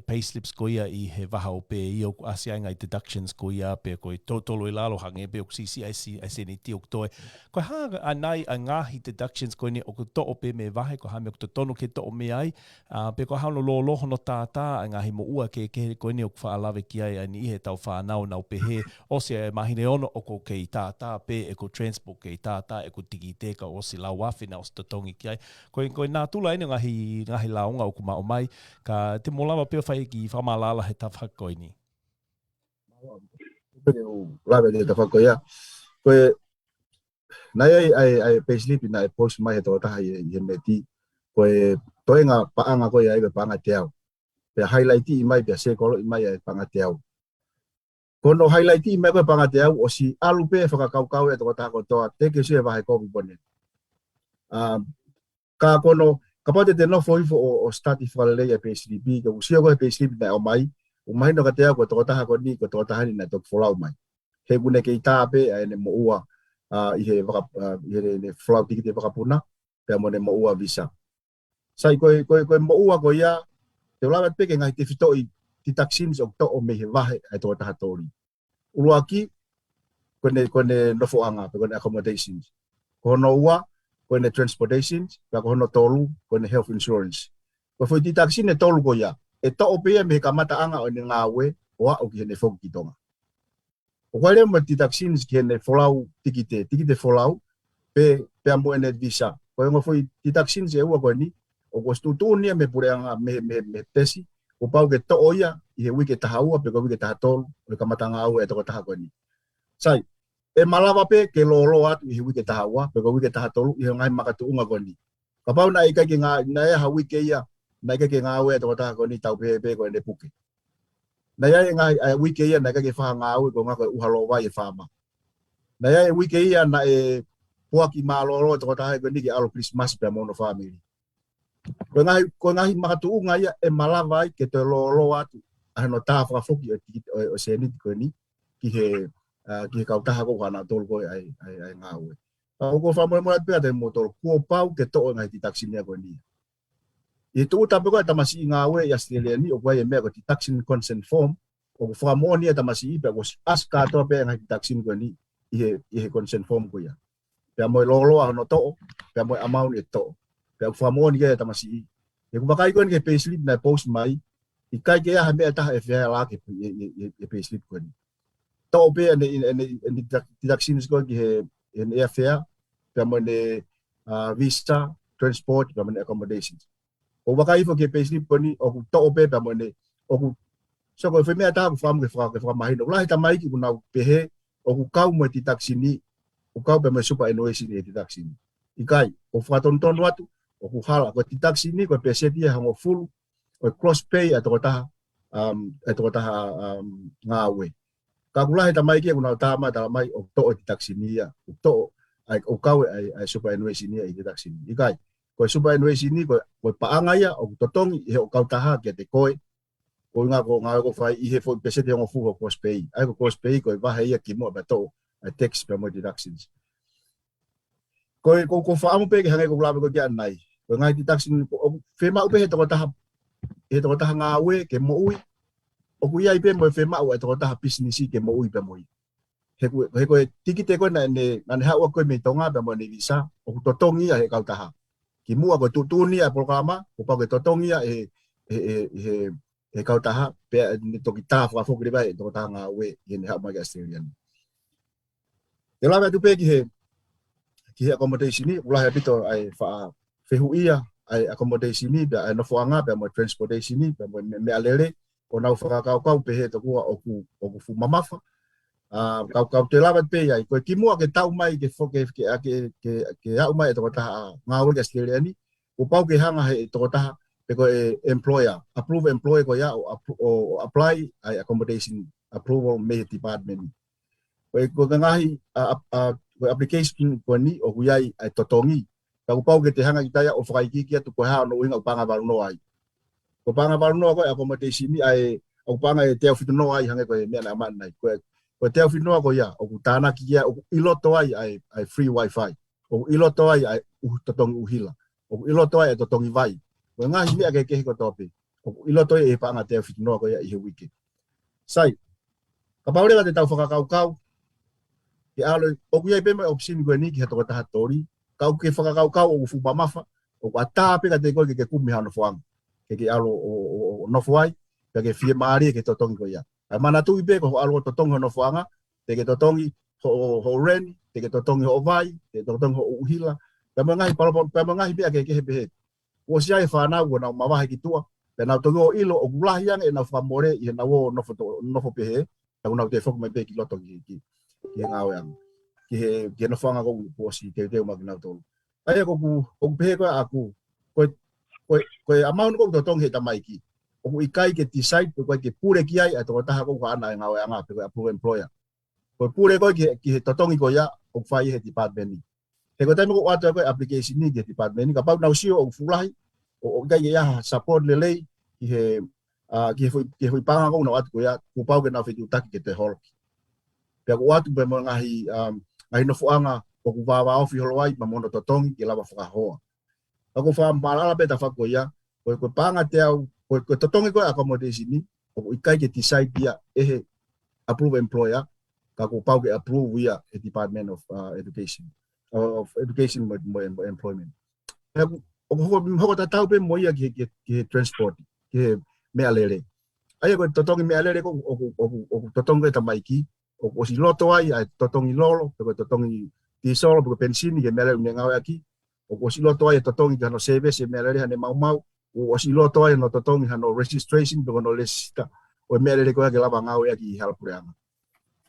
payslips ko ia i he waha o pe i o asiai ngai deductions ko ia pe ko i tolo i lalo hange pe o sisi ai se ni ti o toi ko ha anai a ngahi deductions ko ni o ku to o pe me wahe ko ha me ko tonu ke to o me ai pe ko ha no lo hono tata a ngahi mo ua ke ko ni o fa alave ki ai ni he tau fa nau pe he o se mahine ono o ko ke tata pe e ko transport ke tata e ko tiki te ka o si la wafi na o sto tongi ki ai ko na tula ina ngahi launga o ku ma o mai ka te molava pe fai ki whamalala he tawhakoi ni. Lawe te tawhakoi ia. Koe, nai ai payslip na post mai he taha i he meti. Koe, toi ngā paanga koe ai paanga te au. Pea highlight i mai, pea sekolo i mai ai paanga te au. Kono highlight i mai koe paanga te au, o si alu pe whakakaukau e taha kotoa, teke sue wahe kopi pone. Ka kono, ka pate te nofo ifo o stati whalelei a payslip ka usia koe payslip na o mai o mai no ka te ako tokotaha ko ni ko tokotaha ni na tok folau mai he gune ke ita pe ai ne mo ua i he ne folau tiki te wakapuna pe mo ne mo ua visa sai koe mo ua ko ia te lawa pe ke ngai te fito i ti taxins o to o me he vahe ai tokotaha Toli uluaki ko ne nofo'anga pe ko ne accommodations ko no ua ko ne transportations ka ko no tolu ko ne health insurance ko foi ti taxi ne tolu ko ya e to pe me ka mata anga o ne ngāue o o ki ne foki ki Tonga o ko le mo ti taxis ki ne folau tikite folau pe ambo ne visa ko ngo foi ti taxis e o ko ni o ko stu ni me pure anga me pesi o pau ke to ia i he wiki taha ua pe ko wiki taha tolu o ka mata ngāue e to taha ko ni sai E malawa pe ke lolo atu I wike taha ua, pe ko wike taha tolu, I ngai makatuunga koni. Ka pau na ika ki ngā, na ea ha wike ia, na ika ki ngāue toko taha koni tau pe ko ene puke. Na ia ngai wike ia na ika ki whaha ngāue ko ngā koe uhalo wai e whama. Na ia wike ia na e puaki maalolo toko taha koni ki alo Christmas pe mono family. Ko ngahi makatuunga ia e malawa ai ke te lolo atu, aheno taha whakafoki o senit koni, ki he kautaha ko hana tolu ko ai ngāue. Ko whamoe moa pia te mo tolu kua pau ke to'o ngai ti taksinia ko ni. I tu tape ko tamasi ngāue I Suliani o ko e mea ko ti taksin consent form o ko whamoe ni tamasi I pe ko aska to pe ngai ti taksin ko ni I he consent form ko ia. Pe mo lolo no to'o, pe mo amount e to'o. Pe whamoe ni ke tamasi I. E ko bakai ko ni ke payslip na post mai I kai ke ha mea taha e whea la ke e payslip ko ni. To'o pe ane ti taksin ko ki he airfare, pe mo ne visa, transport, pe mo ne accommodations. O wakai fo ke payslip ko ni o to'o pe mo ne o so ko fe mea taha ko whamu ke whamahino. Lahi tamai ki kuna pehe o ku kau mo ti taksini, o kau pe mo super annuation e ti taksini. I kai, o whatontonu atu, o ku hala ko ti taksini ko pe seti e hango full, o cross pay atoko taha ngāue. Ka kulahi tamai ki kuna tama talamai o to'o ti taksini ia, o to'o o kau ai super annuation ia I ti taksini. I kai, ko super annuation ni ko paanga ia o totongi I o kau taha ke te koe, ko ngā ko whai I he fo pese te hongo fuho cross pay. Ai ko cross pay ko wahe ia ki mua pa to'o ai tax pa mo deductions. Ko whaamu pe ke hangai ko kulawe ko ki anai. Ko ngai ti taxin ko Fiema'u pe he toko taha ngāue ke mo ui. O ku ia I pe mo Fiema'u ai toko taha business ke mo ui pe mo I. He ko tiki te ko na ne haua ko me Tonga pe mo ne visa. O ku totongi ia he kau taha. Ki mua ko tutuni ia Polokalama, ko pa ko totongi ia he kau taha pe ni toki taha whakafoku le vai toko taha ngāue I ne hauma ki Australian. Te lawe tu pe ki he accommodation ni, ulahi apito ai whehuia ai accommodation ni, pe ai nofo'anga, pe mo transportation ni, pe mo mea lelei, o nau fakakau pe he tokua o ku fu mamafa. Kau te lawe pe ai, koe kimua ke tau mai ke au mai e toko taha ngāue ke Suliani, o pau ke hanga he toko taha, pe koe employer, approve employer ko ia o apply ai accommodation approval me department. Koe ngahi application ko ni o huyai ai totongi. Ka upau ke te hanga kitaya o whakaikiki atu koe hao no uinga upanga waruno ai. Ko panga waruno koe accommodation ni ai upanga e teo whituno ai hange koe mea na amana nai. Koe teo whituno ko ia o kutana ki ia o iloto ai free wifi. O iloto ai totongi uhila. O iloto ai totongi vai. Koe ngahi mea ke kehi ko tope. O iloto ai e panga teo whituno ko ia I he wiki. Sai, ka paurega te tau whakakau ke alo o kuia pe mai opsini ko ni ki toko taha Toli kau ke fakakau o fu mamafa o ata pe ka te ko ke kumi hano foang ke alo o nofo'ai ke Fiema'u ke totongi ko ia ai mana tu ibe ko alo totongi nofo'anga ke totongi ho ren ke totongi ho vai ke totongi ho uhila pe mangai be ke he uesia e whanau na mawahe ki tua pe na togo ilo o gulahi yang e na whamore I na wo nofo pehe ka una te foku mai pe ki loto ki ngāue ang. Ki nofo'anga ko posi te makehe. Ai ko pehe ko aku. Ko amount ko totongi he tamai ki. O ikai ke decide ko ke pure ki ai to taha ko ana ngāue anga pe ko employer. Ko pure ko ki he totongi ko ia o whai he department ni. He ko taimo ko atu ko application ni ke department ni ka pau na usio o fulahi o kai ia support lelei ki he panga ko na atu ko ia ko pau ke na fitu taki ke te hol. Pe ko atu pe mo ngahi nofo'anga o ku wawa ofi holoi ma mono totongi ki lava whakahoa. Ako wha malala pe ta whako ia, ko panga te au, ko totongi ko accommodation ni, o ikai ke decide ia he approve employer, ka ko pau ke approve ia e Department of Education, of Education mo Employment. O hoko tatau pe mo ia ki transport, ki mea lelei. Ai ko totongi mea lelei ko o totongi ta maiki, o si loto ai totongi lolo, ko totongi tisolo, ko pensini ke mele ngāue aki, o si loto ai totongi ka no service mele hane maumau, o si loto ai no totongi hano registration, ko no lista, o mele ko ke lava ngāue aki help reanga.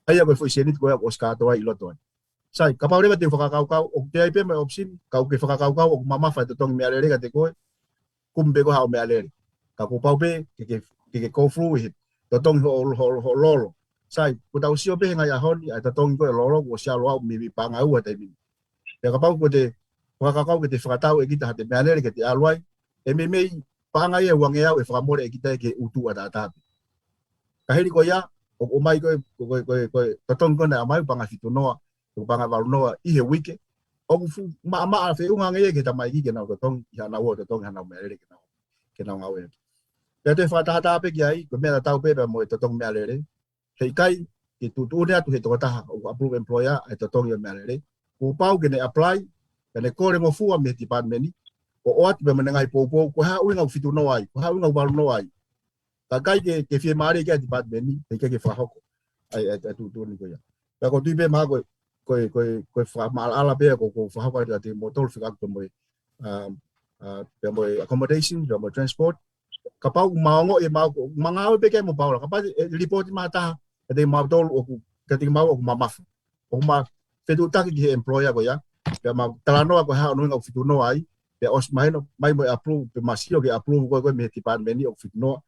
Ai ko foi senit ko o skato ai loto. Sai ka paure te fakakau o te ai pe mai opsin ka ke fakakau o mama fa te tong me alere ka te ko kumbe ko ha me alere. Ka ko pau pe ke ko flu hit. Te tong ho lolo. Sai ko tau sio pe ngai a hon ai te tong ko lolo ko sia lo mi panga u te mi. Pe ka pau ko te fakakau ke te fakatau e kita ha te me alere ke te alwai. E me mei panga ia wange au e fakamore e kita ke utu ata ata. Ka heri ko ia o mai ko te tong ko na mai panga fitu noa. Ko panga valu noa I he wike. O fu ma fe unga ngai ke ta mai ki na ko tong ya na wo te tong na me alere ke na ngāue. Pe te whataha pe ki ai, ko mea tau pepe mo e te tong mea lere. Hei kai, ki tu rea tu he tokotaha o approve employer ai te tong i mea lere. Ko pau ke ne apply, ke ne kore mo fua me departmenti, o oat pe menengai pou, ko ha uinga fitu no ai, ko ha uinga walu no ai. Ka kai ke Fiema'u ke departmenti, hei ke whahoko, ai tu ni ko ia. Pe ko tui pe maa ko whamala pe ko whahoko ai te mo tolu whikaku pe mo accommodation, pe mo transport, ka pau maongo e mau ngāue pe ke mo pau ka pa report mata e te mau tolu o ka te mau o mamafu o ma fetu taki ki employer ko ya pe ma talano ko ha no ngo fitu no ai pe os mai no mai mo approve pe masio ke approve ko me department o fitu no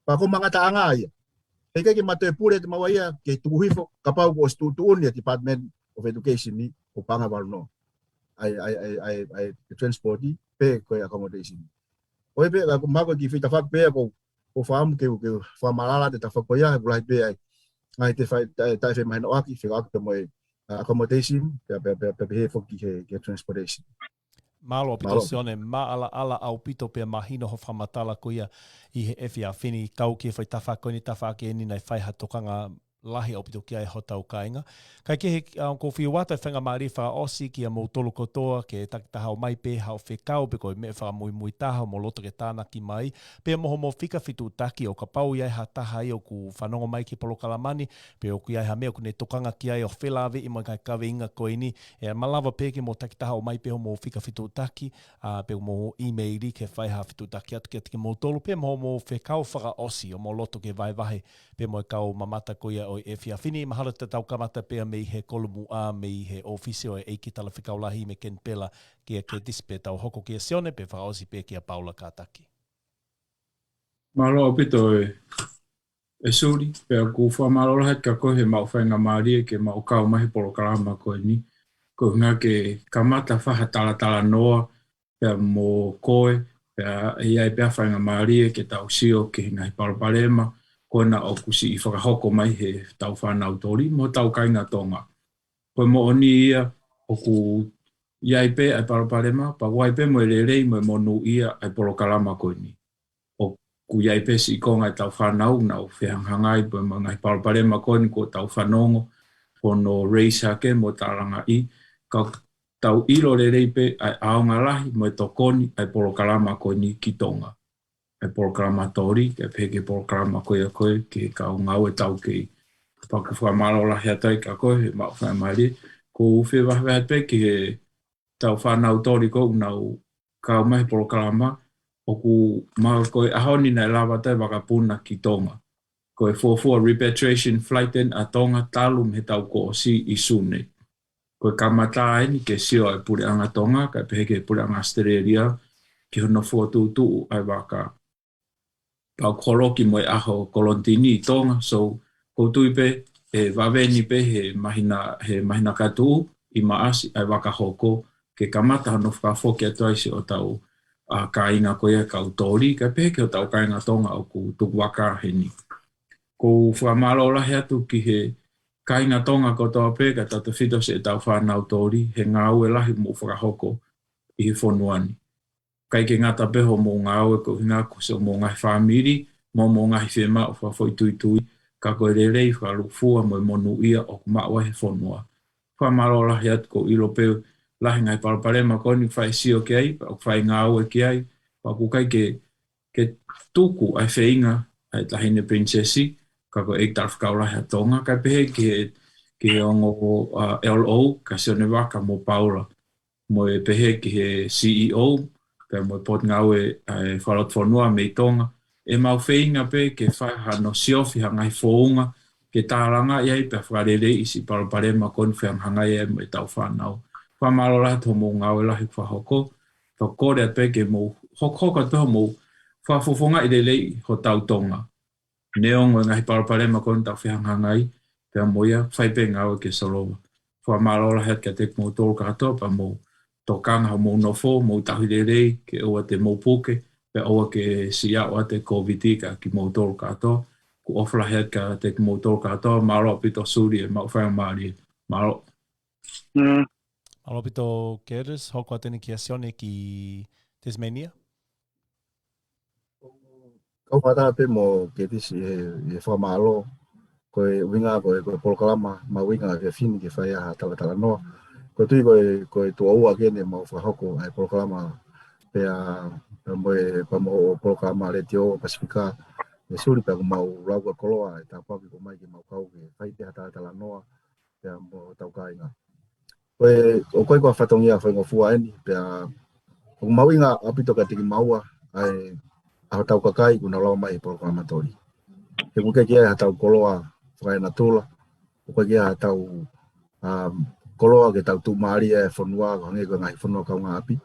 pa ko manga ta anga ai e ke mate pure te mau ia ke tu hifo ka pau ko stu tu ni department of education ni o panga val no ai transport pe ko accommodation. Oi pe ko mago ki fita fak pe ko fam ke fa malala te fa ko ya blai pe ai ngai te fa ta fe mai no aki fekau'aki mo accommodation pe he fo ki ke transportation. Malo pito sione ala au pito pe mahino ho whamatala ko ia I he ewhia whini kau ki whai tawhakoni tawhake ni nei whaiha tokanga lahi au pito ki ai hotau kainga. Kai ke he ko whiuata whenga maari whakaosi ki a mou tolu kotoa ke takitaha o mai pe hao fekau pe koe me whakamui taha mo loto ke tāna ki mai. Pe moho mo whika fitu taki o ka pau iai ha taha I o ku whanongo mai ki Polokalamani pe o ku iai ha mea ku ne tokanga ki ai o whelawe I mo kai kawe inga koe ni. E malawa pe ki mo takitaha o mai pe ho mo whika fitu taki pe mo emaili ke whaiha fitu taki atu ke mou tolu pe moho mo whekau whakaosi o mo loto ke vai pe mo kau mamata ko ia o e whiawhini mahara te tau kamata pea me I he kolumu a me I he ofisio e eiki tala whikau lahi me ken pela kia ke dispe tau hoko kia sione pe whaosi pe kia paula ka taki. Malo pito e suri, pe ku whamalo lahat ka koe he mau whainga maari ke mau kau mahi Polokalama koe ni. Ko ngā ke kamata whaha tala noa pe mo koe, pe iai pia whainga maari ke tau sio ke ngai Polokalama kona o kusi I whakahoko mai he tau whanau Toli, mo tau kainga Tonga. Koe mo oni ia o ku iai pe ai Polokalama, pa wai pe mo lelei mo nu ia ai Polokalama koe ni. O ku iai pe si konga tau whanau na o whianghangai po mo ngai Polokalama koe ni ko tau whanongo po no reisa ke mo takanga'i, ka tau ilo lelei pe ai aonga lahi mo tokoni ai Polokalama koe ni ki Tonga. Ai Polokalama Toli, ke peke Polokalama koe ke kau ngāue tau ke whamalo lahi atai ka koe, mau whaimari, ko uwhi wahwehat pe ki he tau whanau Toli ko nau kau mahi Polokalama, o ku maa koe ahoni nei lawa tai wakapuna ki Tonga. Koe fuafaua repatriation flight a Tonga talum he tau ko o si I sune. Koe kamata ni ke sio ai pureanga Tonga, ka peke pureanga Aositelelia, ki hono fuatutu ai waka pau koloki mo aho kolontini Tonga, so ko tuipe e waweni pe he mahina katu I maasi ai waka hoko ke kamata hano whakafoki atuaisi o tau kainga koe kau Toli, ka peke o tau kainga Tonga o ku tuku waka heni. Ko whamalo lahi atu ki he kainga Tonga ko toa pe ka tatu whito se tau whanau Toli, he ngāue lahi mo whakahoko I he whonuani. Kai ke ngata peho mo ngāue ko hinga ko se mo ngai whamiri, mo ngai Fiema'u whawhoi tui, ka koe lelei whakalupua mo monu ia o kuma'ua he whonua. Whamalo lahi atu ko ilo peo lahi ngai Polokalama ko ni whai sio ki ai, o whai ngāue ki ai, pa ku kai ke tuku ai feinga ai tahine princesi, ka koe eik tarwhikau lahi a Tonga, kai pehe ki ongo LO, ka sione waka mo Paula, mo e pehe ki he CEO, pe mo pot ngāue ai whalot whanua me Tonga, e mau whainga pe ke whai hano siofi ha ngai whaunga ke tālanga iai pe lelei isi Polokalama kon feinga'i e mo tau whanau. Whamalo lahi tō mō ngāue lahi hoko, whakore pe ke mō hoko pe mō faufaua lelei hotau Tonga. Neongo ngahi Polokalama kon tau feinga'i pe moia whaipe ngāue ke solowa. Whamalo lahi ke te mō tōru katoa pe mō tokanga'i mō nofo, mō tahi lelei ke oa te mō puke, pe oa ke sia'o te COVID ka ki mō tōru katoa. Ku ofla head ka te motor katoa, malo pito Suliani, whaimari, malo. Malo pito Keres, hoko atene ki asione ki Tasmania? Kau whata pe mo ke tisi e whamalo, koe winga koe Polokalama, ma winga ke fini ke whaia tala noa. Koe tui koe tua ua kene mo whahoko ai Polokalama, pea mo Polokalama le tio Pasifika, e suri pe mau laua koloa e tāpaki ko mai ke mau kau ke whaite tala noa, pea mo tokanga'i. Koe kua whatongia fua'i'akau, pea mau inga apito ka tiki maua, ai hotau kakai kuna lau mai Polokalama Toli. He kuke kia hotau koloa whakainatula, kuke kia hotau koloa ke tau tūmari e whanua, hange ko ngai whanua kau ngā api.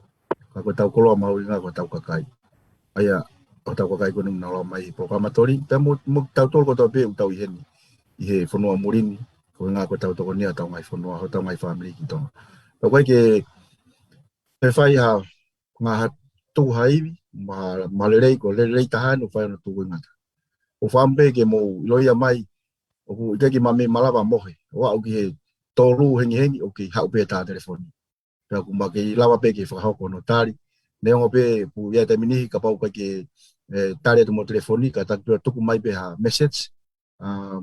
Ka koe tau koloa mau inga ko tau kakai. Aia, hotau kakai kuna lau mai Polokalama Toli. Pea mo tau tolu ko tau pe utau i heni. I he whanua murini, ko inga ko tau tokoni a tau ngai whanua, hotau ngai whamiri ki Tonga. Ka koe ke he whai ha ngā tū haiwi, ma lelei ko lelei taha no whai no tū ingata. O whampe ke mo loia mai, o ku iteki mame malawa mohe, o au ki he tōru hengi, o ki hau pe tā telefoni. Pea ku ma ke lawa pe ke whakahoko no tāri, neongo pe pu ia te minihi ka pau ke tāri atu mo telefoni, ka tāpia tuku mai pe ha message,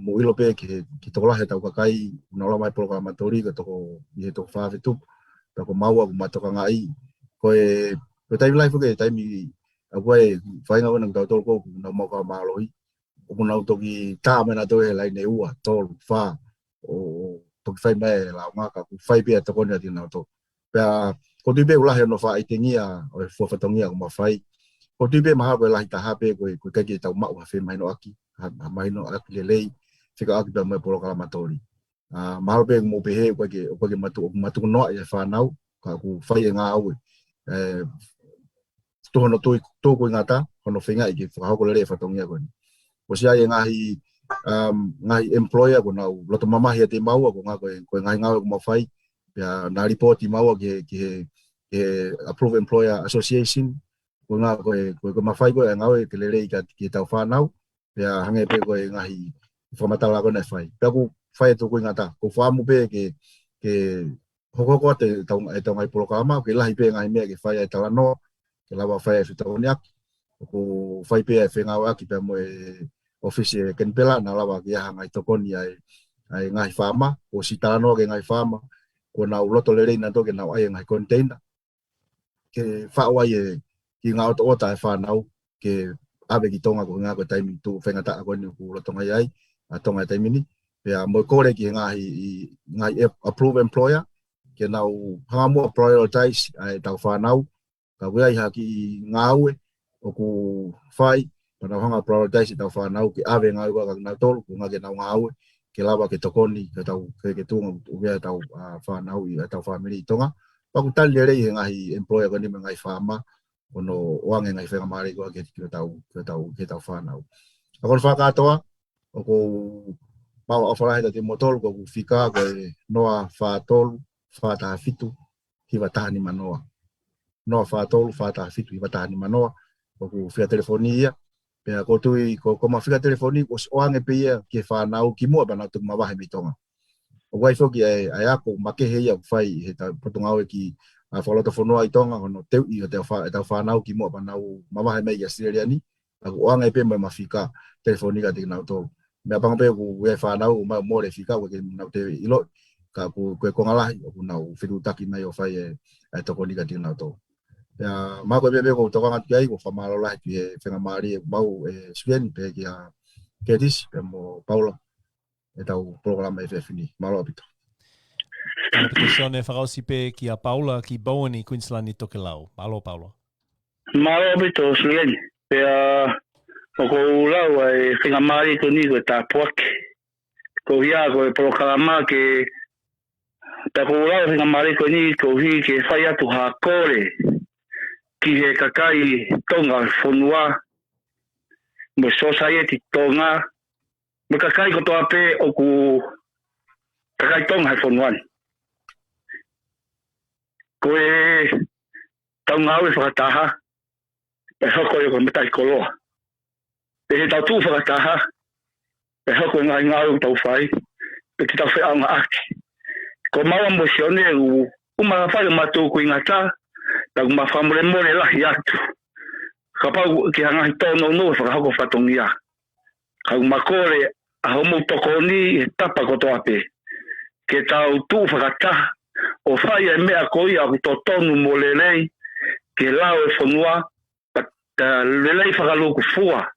mo ilo pe ki toko lahe tau kakai, na ola mai Polokalama Toli, ka toko i he toko whawhetupu, toko maua ku ma tokanga'i, koe taimi lai fuke, taimi a koe whainga wana tau tolu kōku, na mauka mālohi, o kuna toki tā mena toi he lai ne ua, tolu, wha, o toki whai mai la ngaka, ku whai pia tokoni ati nao tō. Pea, ko tui pe ulahe no wha itengia, o e fuafatongia ko ma whai, ko tui pe maha koe lahi taha pe koe kaki tau mau ha feinga'i mahino aki lelei, fekau'aki pia mai Polokalama Toli. Mahalo pe mo pehe koe ke matu noa e whanau, ka ku whai e ngāue. Tuhono tōku i ngata, hono feinga'i ki whakahoko lelei whatongia koe. Ko sia e ngahi employer ko nau loto mamahi te maua ko koe ngahi ngāue ko mawhai, pia nā report i maua ki he Approved Employer Association, ko koe mawhai koe ngāue ke lelei ki tau whanau, pia hange pe koe ngahi whamatala koe nei whai. Pia ku whai e tōku i ngata, ko whamu pe ke hoko te tau ngai Polokalama, ke lahi pe ngahi mea ke whai e tala noa, ke lawa whai e whitaoniaki, ko whai pe e feinga'i pia mo e ofisi e kenpela, na lawa ki aha ngai tokoni ai ngahi whama, ko si tala noa ke ngahi whama, ko nau loto lelei na toke nau ai ngahi container, ke whaua e ki ngā ota e whanau, ke awe ki Tonga ko ngā koe taimi tu whaingata koe ni ku loto ngai ai, a Tonga e taimini, pia mo kore ki ngahi Approved Employer, ke nau hangamua prioritize ai tau whanau, ka wea iha ki ngāue, o ku whai, pa nau hanga prioritize tau whanau, ki awe ngāue kwa nau tolu, ku ngā ke nau ngāue, ke lawa ke tokoni, ke tunga uwea tau whanau i tau whamiri i Tonga. Paku tali lelei he ngahi employer kwa ni me ngahi whama, ono oange ngai whengamari kwa ke tau whanau. Ako whakatoa, o ku mau awharahe te motolu, ko ku whika koe noa whātolu, whātaha whitu, hiwa taha ni manoa. Noa whātolu, whātaha whitu, hiwa taha ni manoa, ko ku whia telefoni ia, pia ko tui, ko ma whika telefoni, ko oange pe ia ke whanau, ki mua bana tuku mawahe mi Tonga. O wai whoki ai ako makehe ia whai, he ta potongau ki whaloto whanua i Tonga, hono teu i o te whanau ki mua bana mawahe mei a Suliani, ako oange pe mai mawhika telefoni ka te nau tō. Mea panga pe ku wai whanau, mai more whika, ke nau te ilo, ka ku koe kongalahi, o ku nau whiru taki mai o whai e tokoni ka te nau tō. Mā koe pepe ko tokanga'i ki ai, ko whamarolahi ki he whengamari e mau e Suliani, pe ki a Kedis, pe mo Paula, e tau Polokalama e whewhini, malo apito. Malo pito sione whakausi pe ki a Paula ki Bowen i Queensland i Tokelau. Malo Paula. Malo apito Suliani, pe o ko lau ai whengamari ko ni ko tā puake. ko hia ko Polokalama ke ta ko la nga mare ko ni ko hi ke fai atu ha kore ki he kakai Tonga fonua mo society Tonga mo kakai ko to ape o ku kakai Tonga fonuan ko e ngāue fakataha e hoko e ko metai koloa e he tau tū fakataha e hoko e ngāue tau whai e te tau fei'aki ko maua mo sione uma whai matu ko ingata ta kuma whamure more lahi atu ka pau ki hangahi tono no whakahoko whatongia ka kuma kore a homo tokoni e tapa koto ape ke tau tū fakataha o whai e mea koi a to tonu mo lelei ke lao e whanua lelei whakaluku fua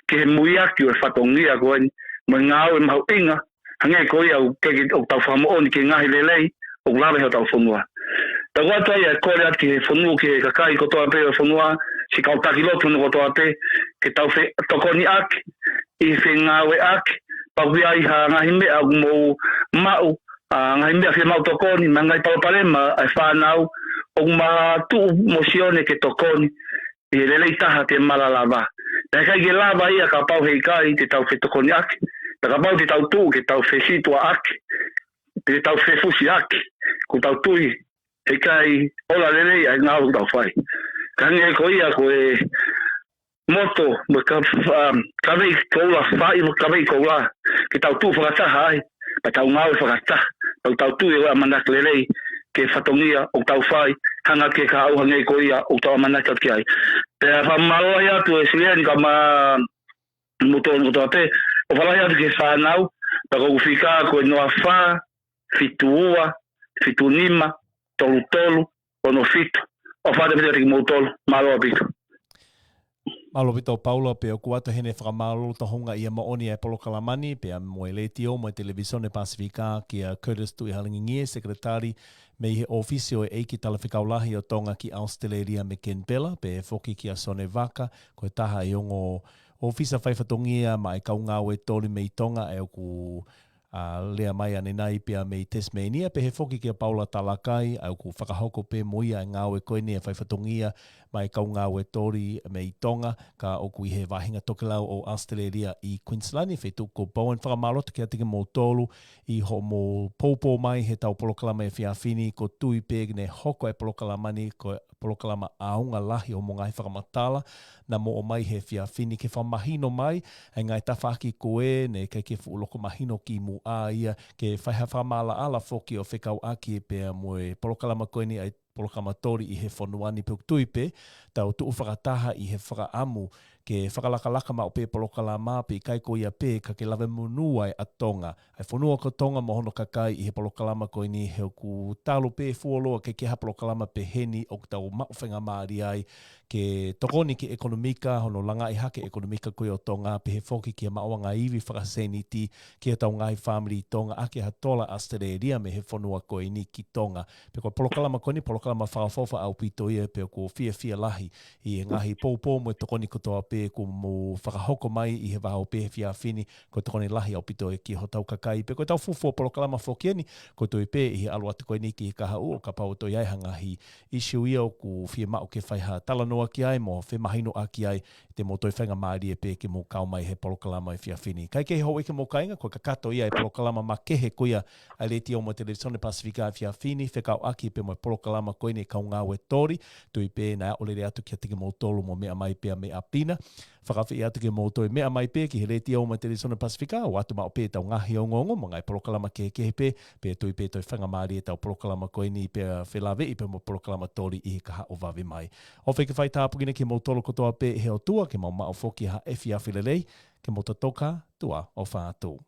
ke he muiaki o e whatongia koen mo ngāue mau inga hange koi au keke o tau whamooni ke ngahi lelei o lawe ho tau whanua ta wata ia kore ati he whanua ke kakai kotoa pe o whanua si kau taki lotu no kotoa pe ke tau tokoni aki i feinga'i aki paui ai ha ngahi mea mo mau ngahi mea Fiema'u tokoni mangai Polokalama ai whanau o ma tu mosione ke tokoni e lelei taha te malalava ta kai ke lava ia ka pau feinga'i te tau tokoni aki ta ka pau te tau tu ke tau fua'i'aki te tau fusi aki ko tau tui e kai ola lelei ai ngau tau whai kange ko ia ko e moto mo ka vei koula whai mo ka vei koula ke tau tu whakataha ai pa tau ngau whakataha tau tui e amanak lelei ke whatongia o tau whai hanga ke ka au hangei ko ia o tau amanak ki ai te whamaloa ia tu e Suliani ka ma mutonu ko te o whalai atu ke whanau pa ko whika ko e noa wha fituua fitunima tolu ono fitu o whare pita ki motolu maloa pito Malo pito Paula pe o kuata hene whakamalo tahonga ia maoni e Polokalamani pe a moe letio mo televisione Pasifika ki a Curtis Tui Halingingie sekretari me he ofisio e eiki tala fekaulahi o Tonga ki Aositelelia me Kenpela pe foki ki a Sone Vaka ko taha i ongo ofisa whaifatongia ma e kau ngāue Toli me i Tonga e o ku lea mai ane nai pia me Tasmania pe he foki ki a Paula Talakai au ku whakahoko pe moia e ngāue koene e whaifatongia mai kau ngāue Toli me i Tonga ka oku i he wahinga tokelau o Aositelelia i Queensland i whetu ko Bowen whakamaloto ki a tiki mō tolu i ho mō pōpō mai he tau Polokalama e whiawhini ko tui pēg ne hoko e Polokalamani ko Polokalama aunga lahi o mō ngai whakamatala na mo o mai he whiawhini ke whamahino mai e ngai tawhaki koe ne kei ke fuuloko mahino ki mu a ia ke whaiha whamala ala foki o fekau'aki pēr mo e Polokalama koeni ai Polokalama Tori i he whanuani pe tuipe, tau tuu whakataha i he whakaamu ke whakalakalaka ma o pe Polokalama pe kai ko ia pe ka ke lawe munua a Tonga. Ai whanua ko Tonga mohono kakai i he Polokalama koeni he ku talo pe fuoloa ke keha Polokalama pe heni o tau mawhenga maari ai ke tokoni ki ekonomika, hono langa i hake ekonomika koe o Tonga, pe he whoki ki a maoanga iwi whakaseniti ki a tau ngai family Tonga, ake ha tola Aositelelia me he whanua koe ni ki Tonga. Pe koe Polokalama koe ni, Polokalama whakawhawha au pito ia, pe ko fia lahi i ngahi pōpō mo e tokoni kotoa pe ko mo whakahoko mai i he waho pe he whiawhini, ko tokoni lahi au pito e ki hotau kakai. Pe koe tau fufu Polokalama whokieni, ko toi pe i he alu atu koe ni ki he kaha u o ka pau to iai hangahi issue ia o ku Fiema'u ke whaiha talano ki ai mo whemahino aki ai te mo toi whainga maari e pe ke mo kau mai he Polokalama e whiawhini. Kai ke ho ike mo kainga, koe ka kato ia e Polokalama makehe koia a leti o mo televisione Pasifika e whiawhini, fekau'aki pe mo Polokalama koine kau ngāue Tori, tui pe na olere atu ki a tiki mo tolu mo mea mai pe a mea pina. Whakawhi atu ki mo toi mea mai pe ki he leti o mo televisione Pasifika, o atu mao pe tau ngahi o ngongo, mo ngai Polokalama kehe pe tui pe toi whainga maari e tau Polokalama koine pe a whelawe i pe mo Polokalama Tori i he kaha o wawe mai. O wheke whai tāpukina ki mo tolo kotoa pe he o tua, ke mau mao foki ha e whiawhi lelei, ke mo tatoka tua o whātou.